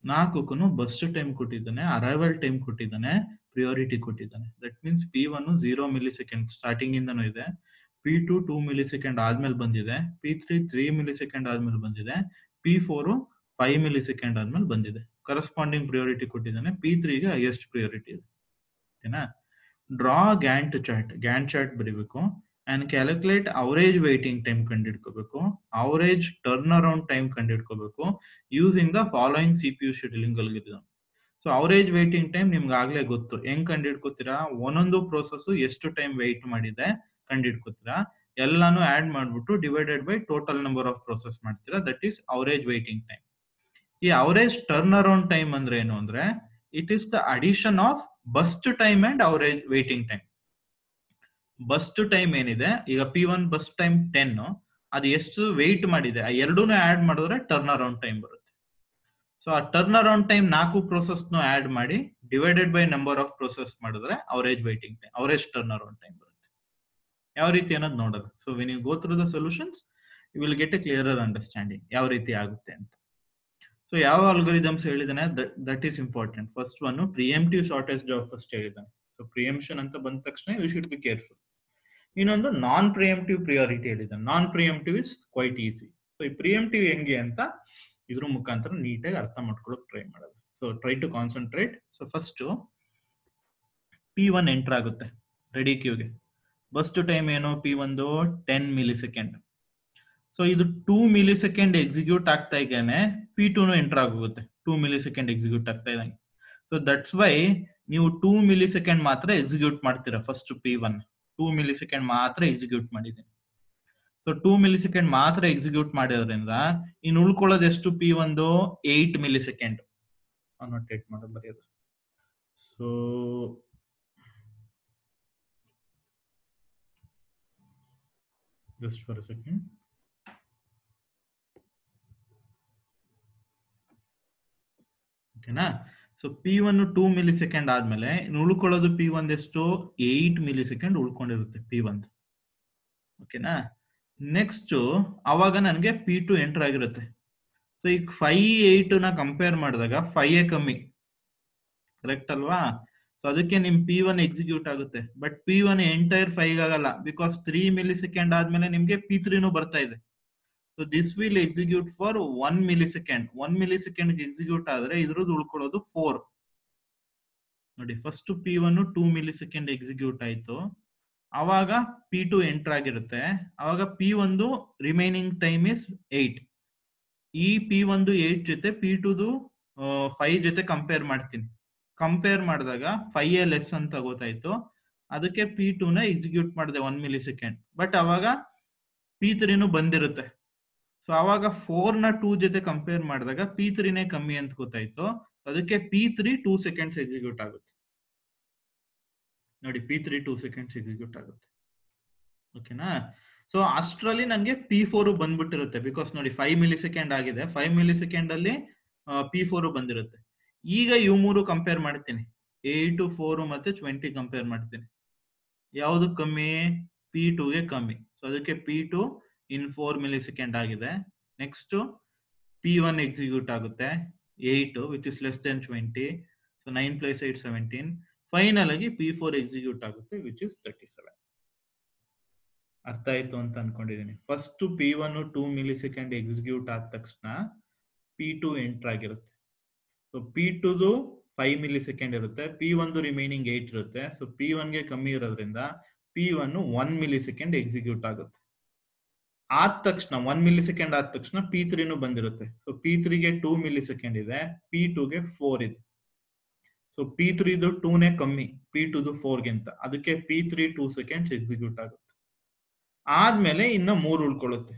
4ಕ್ಕೂ ಬಸ್ ಟೈಮ್ ಕೊಟ್ಟಿದ್ದಾನೆ, ಅರೈವಲ್ ಟೈಮ್ ಕೊಟ್ಟಿದ್ದಾನೆ, priority ಕೊಟ್ಟಿದ್ದಾನೆ. That means P1 0 millisecond starting ಇಂದನೂ ಇದೆ, P2 2 ಮಿಲಿ ಸೆಕೆಂಡ್ ಆದ್ಮೇಲೆ ಬಂದಿದೆ, P3 3 ಮಿಲಿ ಸೆಕೆಂಡ್ ಆದ್ಮೇಲೆ ಬಂದಿದೆ, P4 5 ಮಿಲಿ ಸೆಕೆಂಡ್ ಆದ್ಮೇಲೆ ಬಂದಿದೆ. ಕರೆಸ್ಪಾಂಡಿಂಗ್ ಪ್ರಿಯಾರಿಟಿ ಕೊಟ್ಟಿದ್ದಾನೆ. P3ಗೆ ಹೈಯೆಸ್ಟ್ ಪ್ರಿಯಾರಿಟಿ ಇದೆ. ಓಕೆನಾ? ಡ್ರಾ ಗ್ಯಾಂಟ್ ಚಾರ್ಟ್ ಬರೀಬೇಕು and calculate average waiting time ಕಂಡಿಡ್ಕೋಬೇಕು, ಅವರೇಜ್ ಟರ್ನ್ ಅರೌಂಡ್ ಟೈಮ್ ಕಂಡಿಡ್ಕೋಬೇಕು using the following CPU scheduling algorithm. So average waiting time ನಿಮ್ಗೆ ಆಗ್ಲೇ ಗೊತ್ತು. ಹೆಂಗ್ ಕಂಡಿಡ್ಕೋತೀರಾ? ಒಂದೊಂದು ಪ್ರೋಸೆಸ್ ಎಷ್ಟು ಟೈಮ್ ವೇಟ್ ಮಾಡಿದೆ ಕಂಡಿಡ್ಕೋತೀರಾ, ಎಲ್ಲಾನು ಆಡ್ ಮಾಡ್ಬಿಟ್ಟು divided by total number of process ಮಾಡ್ತೀರಾ. That is average waiting time. ಈ ಅವರೇಜ್ ಟರ್ನ್ ಅರೌಂಡ್ ಟೈಮ್ ಅಂದ್ರೆ ಏನು ಅಂದ್ರೆ, it is the addition of burst time and average waiting time. Burst time ಏನಿದೆ, ಈಗ P1 ಬಸ್ ಟೈಮ್ 10, ಅದು ಎಷ್ಟು wait ಮಾಡಿದೆ ಆ ಎರಡೂನು ಆಡ್ ಮಾಡಿದ್ರೆ ಟರ್ನ್ ಅರೌಂಡ್ ಟೈಮ್ ಬರುತ್ತೆ. ಸೊ ಆ ಟರ್ನ್ ಅರೌಂಡ್ ಟೈಮ್ 4 ಪ್ರೋಸೆಸ್ನು ಆಡ್ ಮಾಡಿ divided by number of process ಮಾಡಿದ್ರೆ average waiting time, average turn around time ಬರುತ್ತೆ. ಯಾವ ರೀತಿ ಅನ್ನೋದು ನೋಡೋದು. So when you go through the solutions you will get a clearer understanding ಯಾವ ರೀತಿ ಆಗುತ್ತೆ ಅಂತ. ಸೊ ಯಾವ ಅಲ್ಗೋರಿದಮ್ಸ್ ಹೇಳಿದಾನೆ, that is important. First one preemptive shortage job first ಹೇಳಿದಾನೆ. ಸೊ ಪ್ರಿಯಂಪ್ಷನ್ ಅಂತ ಬಂದ ತಕ್ಷಣ ಯು ಶುಡ್ ಬಿ ಕೇರ್ಫುಲ್. ಇನ್ನೊಂದು ನಾನ್ ಪ್ರಿಯಂಪ್ಟಿವ್ ಪ್ರಿಯಾರಿಟಿ ಹೇಳಿದಾನೆ. Non preemptive is quite easy. So ಈ ಪ್ರಿಯಂಪ್ಟಿವ್ ಹೆಂಗೆ ಅಂತ ಇದ್ರ ಮುಖಾಂತರ ನೀಟಾಗಿ ಅರ್ಥ ಮಾಡ್ಕೊಳ್ಳೋಕೆ ಟ್ರೈ ಮಾಡೋದು. So try to concentrate. So first P1 enter ಆಗುತ್ತೆ ರೆಡಿ ಕ್ಯೂಗೆ. ಬಸ್ಟ್ ಟೈಮ್ ಏನು? P1 10 millisecond. ಸೊ ಇದು 2 ಮಿಲಿ ಸೆಕೆಂಡ್ ಎಕ್ಸಿಕ್ಯೂಟ್ ಆಗ್ತಾ ಇದ್ದಾನೆ, P2 ಎಂಟರ್ ಆಗೋಗುತ್ತೆ 2 ಮಿಲಿ ಸೆಕೆಂಡ್ ಎಕ್ಸಿಕ್ಯೂಟ್ ಆಗ್ತಾ ಇದ್ದಂಗೆ. ಸೊ ದಟ್ಸ್ ವೈ ನೀವು 2 ಮಿಲಿ ಸೆಕೆಂಡ್ ಮಾತ್ರ ಎಕ್ಸಿಕ್ಯೂಟ್ ಮಾಡ್ತೀರಾ. ಫಸ್ಟ್ P1 2 ಮಿಲಿ ಸೆಕೆಂಡ್ ಮಾತ್ರ ಎಕ್ಸಿಕ್ಯೂಟ್ ಮಾಡಿದ್ದೀನಿ. ಸೊ 2 ಮಿಲಿ ಸೆಕೆಂಡ್ ಮಾತ್ರ ಎಕ್ಸಿಕ್ಯೂಟ್ ಮಾಡಿದ್ರಿಂದ ಇನ್ನು ಉಳ್ಕೊಳ್ಳೋದು ಎಷ್ಟು? P1 8 ಮಿಲಿ ಸೆಕೆಂಡ್ ಅನ್ನೋಟೇಟ್ ಮಾಡೋದು ಬರೆಯೋದು. So just for a second. ಓಕೆನಾ? ಸೊ P1 2 ಮಿಲಿ ಸೆಕೆಂಡ್ ಆದ್ಮೇಲೆ ಉಳ್ಕೊಳ್ಳೋದು P1 ಎಷ್ಟು? 8 ಮಿಲಿ ಸೆಕೆಂಡ್ ಉಳ್ಕೊಂಡಿರುತ್ತೆ P1. ಓಕೆನಾ? ನೆಕ್ಸ್ಟ್ ಅವಾಗ ನನಗೆ P2 ಎಂಟರ್ ಆಗಿರುತ್ತೆ. ಸೊ ಈಗ 5, 8 ಕಂಪೇರ್ ಮಾಡಿದಾಗ 5 ಕಮ್ಮಿ, ಕರೆಕ್ಟ್ ಅಲ್ವಾ? ಸೊ ಅದಕ್ಕೆ ನಿಮ್ P1 ಎಕ್ಸಿಕ್ಯೂಟ್ ಆಗುತ್ತೆ. ಬಟ್ P1 ಎಂಟೈರ್ 5 ಆಗಲ್ಲ, ಬಿಕಾಸ್ 3 ಮಿಲಿ ಸೆಕೆಂಡ್ ಆದ್ಮೇಲೆ ನಿಮ್ಗೆ P3 ಬರ್ತಾ ಇದೆ. So this will execute for 1 milli second. 1 milli second execute ಆದ್ರೆ ಇದ್ರದ್ದು ಉಳ್ಕೊಳ್ಳೋದು 4. ನೋಡಿ, first P1 2 millisecond execute ಆಯ್ತು, ಅವಾಗ P2 ಎಂಟರ್ ಆಗಿರುತ್ತೆ. ಅವಾಗ P1 ರಿಮೈನಿಂಗ್ ಟೈಮ್ ಇಸ್ 8. ಈ P1 8 ಜೊತೆ P2 5 ಜೊತೆ ಕಂಪೇರ್ ಮಾಡ್ತೀನಿ. ಕಂಪೇರ್ ಮಾಡಿದಾಗ 5 ಲೆಸ್ ಅಂತ ಗೊತ್ತಾಯ್ತು. ಅದಕ್ಕೆ P2 ಎಕ್ಸಿಕ್ಯೂಟ್ ಮಾಡಿದೆ 1 ಮಿಲಿ ಸೆಕೆಂಡ್. ಬಟ್ ಅವಾಗ P3 ಬಂದಿರುತ್ತೆ. ಸೊ ಅವಾಗ 4 2 ಜೊತೆ ಕಂಪೇರ್ ಮಾಡಿದಾಗ P3 ಕಮ್ಮಿ ಅಂತ ಗೊತ್ತಾಯ್ತು. ಅದಕ್ಕೆ P3 2 ಸೆಕೆಂಡ್ಸ್ ಎಕ್ಸಿಕ್ಯೂಟ್ ಆಗುತ್ತೆ. ನೋಡಿ, P3 2 ಸೆಕೆಂಡ್ಸ್ ಎಕ್ಸಿಕ್ಯೂಟ್ ಆಗುತ್ತೆ. ಓಕೆನಾ? ಸೊ ಅಷ್ಟರಲ್ಲಿ ನನಗೆ P4 ಬಂದ್ಬಿಟ್ಟಿರುತ್ತೆ. ಬಿಕಾಸ್ ನೋಡಿ 5 ಮಿಲಿ ಸೆಕೆಂಡ್ ಆಗಿದೆ, 5 ಮಿಲಿ ಸೆಕೆಂಡ್ ಅಲ್ಲಿ P4 ಬಂದಿರುತ್ತೆ. ಈಗ ಇವು ಮೂರು ಕಂಪೇರ್ ಮಾಡ್ತೀನಿ, 8, 4 ಮತ್ತೆ 20 ಕಂಪೇರ್ ಮಾಡ್ತೀನಿ. ಯಾವುದು ಕಮ್ಮಿ? P2ಗೆ ಕಮ್ಮಿ. ಸೊ ಅದಕ್ಕೆ P2 ಇನ್ 4 ಮಿಲಿ ಸೆಕೆಂಡ್ ಆಗಿದೆ. ನೆಕ್ಸ್ಟ್ P1 ಎಕ್ಸಿಕ್ಯೂಟ್ ಆಗುತ್ತೆ 8 which is less than 20. So 9 + 8 17. Final ಆಗಿ P4 ಎಕ್ಸಿಕ್ಯೂಟ್ ಆಗುತ್ತೆ ವಿಚ್ ಇಸ್ 37. ಅರ್ಥ ಆಯ್ತು ಅಂತ ಅನ್ಕೊಂಡಿದ್ದೀನಿ. First P1 2 millisecond execute ಆದ ತಕ್ಷಣ P2 ಎಂಟರ್ ಆಗಿರುತ್ತೆ. ಸೊ P2 5 ಮಿಲಿ ಸೆಕೆಂಡ್ ಇರುತ್ತೆ. P1 ರಿಮೈನಿಂಗ್ 8 ಇರುತ್ತೆ. ಸೊ P1 ಗೆ ಕಮ್ಮಿ ಇರೋದ್ರಿಂದ P1 1 ಮಿಲಿ ಸೆಕೆಂಡ್ ಎಕ್ಸಿಕ್ಯೂಟ್ ಆಗುತ್ತೆ. ಆದ ತಕ್ಷಣ 1 ಮಿಲಿ ಸೆಕೆಂಡ್ ಆದ ತಕ್ಷಣ P3 ಬಂದಿರುತ್ತೆ. ಸೊ P3 ಗೆ 2 ಮಿಲಿ ಸೆಕೆಂಡ್ ಇದೆ, P2 ಗೆ 4 ಇದೆ. ಸೊ P3 2ನೇ ಕಮ್ಮಿ, P2 4 ಗಿಂತ. ಅದಕ್ಕೆ P3 2 ಸೆಕೆಂಡ್ಸ್ ಎಕ್ಸಿಕ್ಯೂಟ್ ಆಗುತ್ತೆ. ಆದ್ಮೇಲೆ ಇನ್ನ 3 ಉಳ್ಕೊಳ್ಳುತ್ತೆ,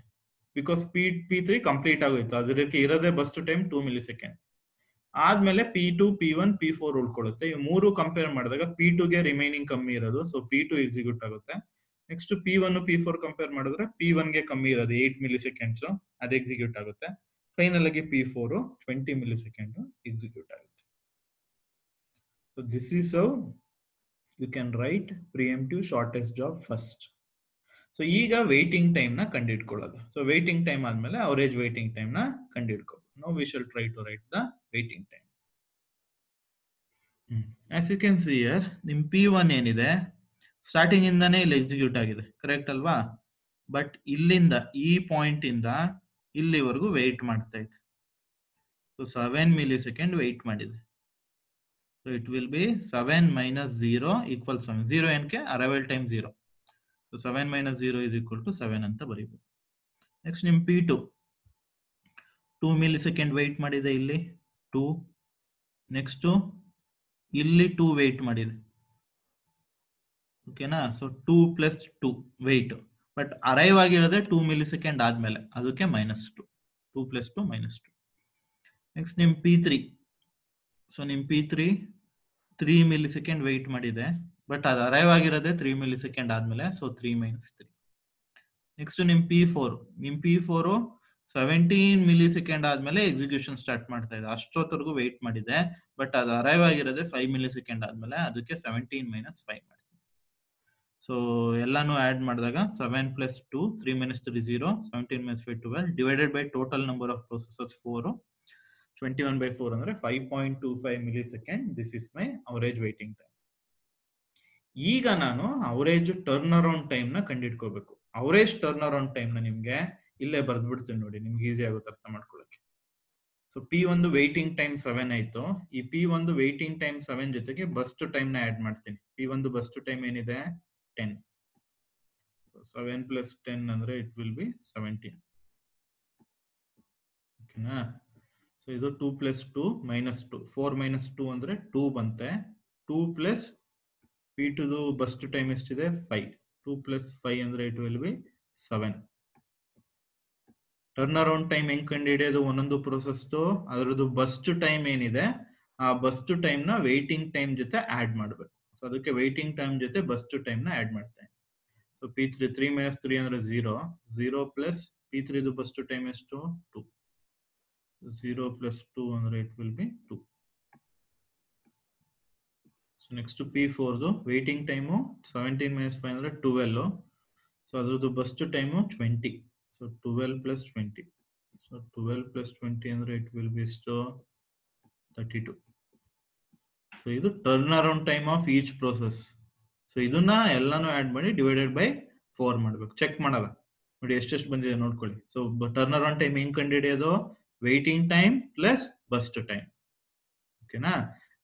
ಬಿಕಾಸ್ P3 ಕಂಪ್ಲೀಟ್ ಆಗೋಯ್ತು. ಅದಕ್ಕೆ ಇರೋದೇ ಬಸ್ಟ್ ಟೈಮ್ 2 ಮಿಲಿ ಸೆಕೆಂಡ್. ಆದ್ಮೇಲೆ P2, P1, P4 ಉಳ್ಕೊಳ್ಳುತ್ತೆ. ಈ ಮೂರು ಕಂಪೇರ್ ಮಾಡಿದಾಗ P2 ಗೆ ರಿಮೈನಿಂಗ್ ಕಮ್ಮಿ ಇರೋದು, ಸೊ P2 ಎಕ್ಸಿಕ್ಯೂಟ್ ಆಗುತ್ತೆ. ನೆಕ್ಸ್ಟ್ P1, P4 ಕಂಪೇರ್ ಮಾಡಿದ್ರೆ P1 ಗೆ ಕಮ್ಮಿ ಇರೋದು 8 ಮಿಲಿ ಸೆಕೆಂಡ್ಸ್, ಅದು ಎಕ್ಸಿಕ್ಯೂಟ್ ಆಗುತ್ತೆ. ಫೈನಲ್ ಆಗಿ P4 20 ಮಿಲಿ ಸೆಕೆಂಡ್ ಎಕ್ಸಿಕ್ಯೂಟ್ ಆಗುತ್ತೆ. So this is how you can write preemptive shortest job first. So ಈಗ ವೇಟಿಂಗ್ ಟೈಮ್ ನ ಕಂಡುಹಿಡ್ಕೊಳ್ಳೋದು. ಸೊ ವೇಟಿಂಗ್ ಟೈಮ್ ಆದ್ಮೇಲೆ ಅವರೇಜ್ ವೇಟಿಂಗ್ ಟೈಮ್ ನ ಕಂಡುಹಿಡ್ಕೊಳ್ಳೋದು. Now we shall try to write the waiting time. As you can see here, ನಿಮ್ P1 ಏನಿದೆ starting ಇಂದಾನೇ ಇಲ್ಲಿ execute ಆಗಿದೆ, correct ಅಲ್ವಾ? But ಇಲ್ಲಿಂದ ಈ ಪಾಯಿಂಟ್ ಇಂದ ಇಲ್ಲಿವರೆಗೂ ವೇಟ್ ಮಾಡ್ತಾ ಇದೆ. ಸೊ 7 ಮಿಲಿ ಸೆಕೆಂಡ್ ವೇಟ್ ಮಾಡಿದೆ. So it will B 7 minus 0 equals 7. 0 ಏನಕ್ಕೆ? Arrival time 0. So 7 minus 0 is equal to 7 ಅಂತ ಬರೀಬಹುದು. ನೆಕ್ಸ್ಟ್ ನಿಮ್ P2 2 ಮಿಲಿ ಸೆಕೆಂಡ್ ವೇಟ್ ಮಾಡಿದೆ, ಇಲ್ಲಿ 2. ನೆಕ್ಸ್ಟ್ ಇಲ್ಲಿ 2 ವೇಟ್ ಮಾಡಿದೆ, ಓಕೆನಾ? So 2 plus 2 wait, but arrive ಆಗಿರೋದೇ 2 ಮಿಲಿ ಸೆಕೆಂಡ್ ಆದ್ಮೇಲೆ, ಅದಕ್ಕೆ -2. 2 ಪ್ಲಸ್ 2 -2. ನೆಕ್ಸ್ಟ್ ನಿಮ್ P3. ಸೊ ನಿಮ್ P3 3 ಮಿಲಿ ಸೆಕೆಂಡ್ ವೇಟ್ ಮಾಡಿದೆ, ಬಟ್ ಅದು ಅರೈವ್ ಆಗಿರೋದೇ 3 ಮಿಲಿ ಸೆಕೆಂಡ್ ಆದ್ಮೇಲೆ, ಸೊ 3 - 3. ನೆಕ್ಸ್ಟ್ ನಿಮ್ P4. ನಿಮ್ P4 17 ಮಿಲಿ ಸೆಕೆಂಡ್ ಆದ್ಮೇಲೆ ಎಕ್ಸಿಕ್ಯೂಷನ್ ಸ್ಟಾರ್ಟ್ ಮಾಡ್ತಾ ಇದೆ. ಅಷ್ಟೊತ್ತವರೆಗೂ ವೇಟ್ ಮಾಡಿದೆ, ಬಟ್ ಅದು ಅರೈವ್ ಆಗಿರೋದೇ 5 ಮಿಲಿ ಸೆಕೆಂಡ್ ಆದ್ಮೇಲೆ, ಅದಕ್ಕೆ 17 - 5 ಮಾಡ್ತೀನಿ. ಸೊ ಎಲ್ಲಾನು ಆಡ್ ಮಾಡಿದಾಗ 7 + 2, 3 - 3 0, 17 - 5 12, divided by total number of processors 4, 21/4 ಅಂದ್ರೆ 5.25 milli second. This is my average waiting time. ಈಗ ನಾನು ಅವರೇಜ್ ಟರ್ನ್ ಅರೌಂಡ್ ಟೈಮ್ ನ ಕಂಡುಹಿಡ್ಕೋಬೇಕು. ಅವರೇಜ್ ಟರ್ನ್ ಅರೌಂಡ್ ಟೈಮ್ ನ ನಿಮ್ಗೆ ಇಲ್ಲೇ ಬರ್ದ್ಬಿಡ್ತೀನಿ ನೋಡಿ, ನಿಮ್ಗೆ ಈಸಿ ಆಗುತ್ತೆ ಅರ್ಥ ಮಾಡ್ಕೊಳ್ಳೋಕೆ. ಸೊ P1 ವೇಟಿಂಗ್ ಟೈಮ್ 7 ಆಯ್ತು. ಈ P1 ವೇಟಿಂಗ್ ಟೈಮ್ 7 ಜೊತೆಗೆ ಬಸ್ಟ್ ಟೈಮ್ ನ ಆಡ್ ಮಾಡ್ತೀನಿ. P1 ಬಸ್ಟ್ ಟೈಮ್ ಏನಿದೆ 10. 7 + 10 ಅಂದ್ರೆ ಇಟ್ ವಿಲ್ ಬಿ 17. ಓಕೆನಾ? ಸೊ ಇದು 2 + 2 -2, 4 - 2 ಅಂದ್ರೆ 2 ಬಂತೆ. 2 ಪ್ಲಸ್ P2 ಬಸ್ಟ್ ಟೈಮ್ ಎಷ್ಟಿದೆ 5. 2 + 5 ಅಂದ್ರೆ it will B 7. Turn around time ಹೆಂಗ್ ಕಂಡು ಹಿಡಿಯೋದು? ಒಂದೊಂದು ಪ್ರೊಸೆಸ್ ಅದರದ್ದು ಬಸ್ಟ್ ಟೈಮ್ ಏನಿದೆ, ಆ ಬಸ್ಟ್ ಟೈಮ್ ನ ವೇಟಿಂಗ್ ಟೈಮ್ ಜೊತೆ ಆಡ್ ಮಾಡಬೇಕು. ಸೊ ಅದಕ್ಕೆ ವೇಟಿಂಗ್ ಟೈಮ್ ಜೊತೆ ಬಸ್ಟ್ ಟೈಮ್ ನ ಆಡ್ ಮಾಡ್ತೇನೆ. ಸೊ P3 3 - 3 ಅಂದ್ರೆ 0. 0 ಪ್ಲಸ್ P3 ಬಸ್ಟ್ ಟೈಮ್ ಎಷ್ಟು 2. 0 + 2 ಅಂದ್ರೆ it will B 2. So next P4 waiting time 17 - 5 ಅಂದ್ರೆ 12. ಸೊ ಅದ್ರದ್ದು ಬಸ್ಟ್ ಟೈಮು 20. ಸೊ 12 + 20. ಸೊ 12 + 20 ಅಂದ್ರೆ ಇಟ್ ವಿಲ್ ಬಿ 32. ಸೊ ಇದು turn around time of each process. So ಇದನ್ನ ಎಲ್ಲಾನು ಆಡ್ ಮಾಡಿ ಡಿವೈಡೆಡ್ ಬೈ 4 ಮಾಡ್ಬೇಕು. ಚೆಕ್ ಮಾಡಲ್ಲ ನೋಡಿ ಎಷ್ಟೆಷ್ಟು ಬಂದಿದೆ ನೋಡ್ಕೊಳ್ಳಿ. ಸೊ ಟರ್ನ್ ಅರೌಂಡ್ ಟೈಮ್ ಹೆಂಗ್ ಕಂಡು ಹಿಡಿಯೋದು? Waiting time plus burst time. ಓಕೆನಾ?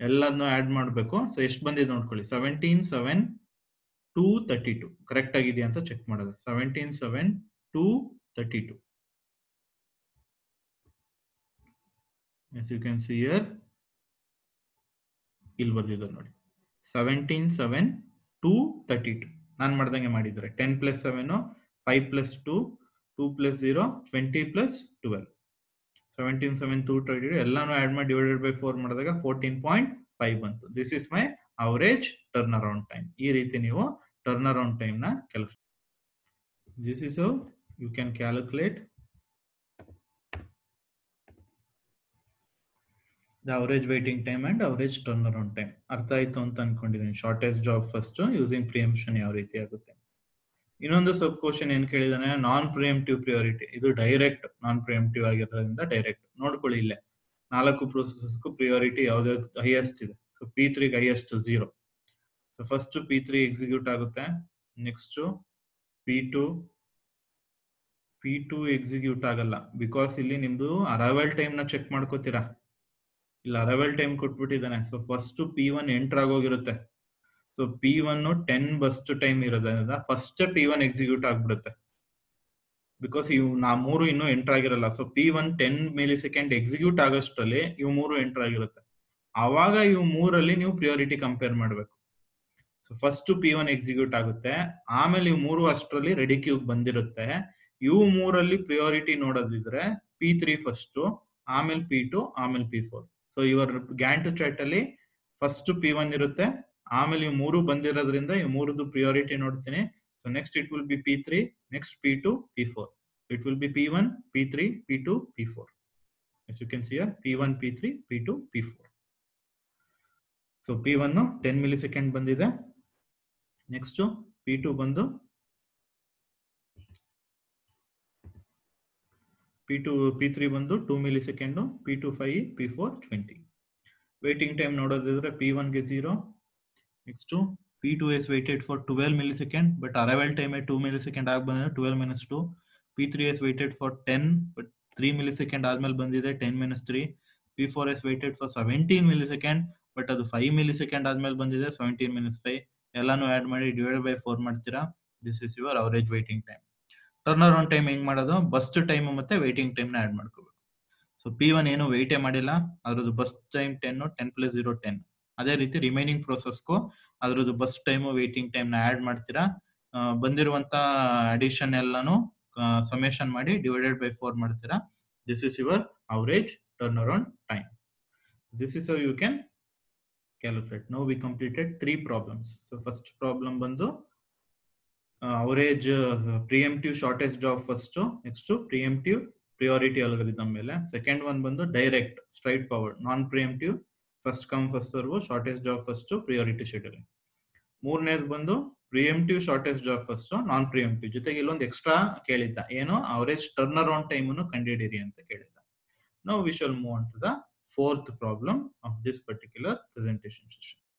ಎಲ್ಲಾನು ಆಡ್ ಮಾಡಬೇಕು. ಸೊ ಎಷ್ಟು ಬಂದಿದೆ ನೋಡ್ಕೊಳ್ಳಿ. 17 7 2 32 ಕರೆಕ್ಟ್ ಆಗಿದೆಯಾ ಅಂತ ಚೆಕ್ ಮಾಡೋದು. 17 7 2 32. as you can see here, ಇಲ್ಲಿ ಬರ್ದಿದೆ ನೋಡಿ 17 7 2 32. ನಾನು ಮಾಡ್ದಂಗೆ ಮಾಡಿದ್ರೆ 10 + 7 5 + 2 2 + 0 20 + 12. 17 7 2 32 ಎಲ್ಲಾನು ಆಡ್ ಮಾಡಿ ಡಿವೈಡೆಡ್ ಬೈ 4 ಮಾಡಿದಾಗ 14.5 ಬಂತು. This is my average turn around time. ಈ ರೀತಿ ನೀವು ಟರ್ನ್ ಅರೌಂಡ್ ಟೈಮ್ ನ calculate. This is how you can calculate the average waiting time and average turnaround time. ಅರ್ಥ ಆಯ್ತು ಅಂತ ಅನ್ಕೊಂಡಿದ್ದೀನಿ. ಶಾರ್ಟೆಸ್ಟ್ ಜಾಬ್ ಫಸ್ಟ್ ಯೂಸಿಂಗ್ ಪ್ರಿಯಂಪ್ಷನ್ ಯಾವ ರೀತಿ ಆಗುತ್ತೆ. ಇನ್ನೊಂದು ಸಬ್ ಕ್ವಶನ್ ಏನ್ ಕೇಳಿದಾನೆ, ನಾನ್ ಪ್ರಿಯಂಪ್ಟಿವ್ ಪ್ರಿಯಾರಿಟಿ. ಇದು ಡೈರೆಕ್ಟ್ ನಾನ್ ಪ್ರಿಯಂಪ್ಟಿವ್ ಆಗಿರೋದ್ರಿಂದ ಡೈರೆಕ್ಟ್ ನೋಡ್ಕೊಳ್ಳಿ. ಇಲ್ಲೇ 4 ಪ್ರೊಸೆಸಸ್ಗೂ ಪ್ರಿಯಾರಿಟಿ ಯಾವ್ದಾವ್ದು ಹೈಯೆಸ್ಟ್ ಇದೆ. ಸೊ P3 ಗೆ highest 0. So first P3 execute ಆಗುತ್ತೆ. ನೆಕ್ಸ್ಟ್ P2 ಎಕ್ಸಿಕ್ಯೂಟ್ ಆಗಲ್ಲ, ಬಿಕಾಸ್ ಇಲ್ಲಿ ನಿಮ್ದು ಅರೈವಲ್ ಟೈಮ್ ನ ಚೆಕ್ ಮಾಡ್ಕೋತೀರಾ. ಇಲ್ಲ ಅರೈವಲ್ ಟೈಮ್ ಕೊಟ್ಬಿಟ್ಟಿದ್ದಾನೆ. ಸೊ ಫಸ್ಟ್ P1 ಎಂಟರ್ ಆಗೋಗಿರುತ್ತೆ. ಸೊ P1 10 ಬಸ್ಟ್ ಟೈಮ್ ಇರೋದ್ರಿಂದ ಫಸ್ಟ್ P1 ಎಕ್ಸಿಕ್ಯೂಟ್ ಆಗ್ಬಿಡುತ್ತೆ. ಬಿಕಾಸ್ ಇವು ನಾ ಮೂರು ಇನ್ನೂ ಎಂಟರ್ ಆಗಿರಲ್ಲ. So P1 10 millisecond execute ಆಗೋಷ್ಟರಲ್ಲಿ ಇವು ಮೂರು ಎಂಟರ್ ಆಗಿರುತ್ತೆ. ಆವಾಗ ಇವು ಮೂರಲ್ಲಿ ನೀವು ಪ್ರಿಯಾರಿಟಿ ಕಂಪೇರ್ ಮಾಡಬೇಕು. ಸೊ ಫಸ್ಟ್ P1 ಎಕ್ಸಿಕ್ಯೂಟ್ ಆಗುತ್ತೆ, ಆಮೇಲೆ ಇವು ಮೂರು ಅಷ್ಟರಲ್ಲಿ ರೆಡಿ ಕ್ಯೂ ಬಂದಿರುತ್ತೆ. ಇವು ಮೂರಲ್ಲಿ ಪ್ರಿಯಾರಿಟಿ ನೋಡೋದಿದ್ರೆ P3 ಫಸ್ಟ್, ಆಮೇಲೆ P2, ಆಮೇಲೆ P4. ಸೊ ಇವರ ಗ್ಯಾಂಟ್ ಚಾರ್ಟ್ ಅಲ್ಲಿ ಫಸ್ಟ್ P1 ಇರುತ್ತೆ, ಆಮೇಲೆ ಇವು ಮೂರು ಬಂದಿರೋದ್ರಿಂದ ಇವು ಮೂರದ್ದು ಪ್ರಿಯಾರಿಟಿ ನೋಡ್ತೀನಿ. So next it will be P3, next P2, P4. It will be P1, P3, P2, P4. As you can see here, P1, P3, P2, P4. So P1 10 millisecond ಬಂದಿದೆ. Next P2 ಬಂದು P3 ಬಂದು 2 millisecond, P2 5, P4 20. Waiting time ನೋಡೋದಿದ್ರೆ P1 ಗೆ 0. Next P2 is waited for 12 millisecond, but arrival time 2 millisecond ಆಗಿ ಬಂದಿದೆ, 12 minus 2. P3 is waited for 10, but 3 millisecond ಆದ್ಮೇಲೆ ಬಂದಿದೆ, 10 minus 3. P4 is waited for 17 millisecond, but ಅದು 5 millisecond ಆದ್ಮೇಲೆ ಬಂದಿದೆ, 17 minus 5. ಎಲ್ಲಾನು add ಮಾಡಿ ಡಿವೈಡ್ ಬೈ 4 ಮಾಡ್ತೀರಾ. This is your average waiting time. Turner on time ಹೆಂಗ್ ಮಾಡೋದು? ಬಸ್ಟ್ ಟೈಮ್ ಮತ್ತೆ ವೈಟಿಂಗ್ ಟೈಮ್ ನ ಆಡ್ ಮಾಡ್ಕೋಬೇಕು. ಸೊ P1 ಏನು ವೆಯ್ಟೇ ಮಾಡಿಲ್ಲ, ಅದ್ರದ್ದು ಬಸ್ಟ್ ಟೈಮ್ 10, 10 plus 0 10. ಅದೇ ರೀತಿ ರಿಮೈನಿಂಗ್ ಪ್ರೋಸೆಸ್ಗೂ ಅದ್ರದ್ದು ಬಸ್ಟ್ ಟೈಮು ವೇಟಿಂಗ್ ಟೈಮ್ ನ ಆಡ್ ಮಾಡ್ತೀರಾ. ಬಂದಿರುವಂತ ಅಡಿಷನ್ ಎಲ್ಲಾನು ಸಮೇಷನ್ ಮಾಡಿ ಡಿವೈಡೆಡ್ ಬೈ 4 ಮಾಡ್ತೀರಾ. This is your average turn around time. This is how you can calculate. Now we completed 3 problems. So first problem ಬಂದು average preemptive shortage job first, next preemptive priority algorithm ಮೇಲೆ. Second one ಬಂದು direct straightforward non preemptive first come first serve shortage job first priority scheduling. ಮೂರನೇದು ಬಂದು preemptive shortage job first non preemptive ಜೊತೆಗೆ ಇಲ್ಲೊಂದು extra ಕೇಳಿದ್ದ, ಏನು average turn around time ಅನ್ನು ಕಂಡುಹಿಡಿಯಿರಿ ಅಂತ ಕೇಳಿದ್ದ. Now we shall move on to the fourth problem of this particular presentation session.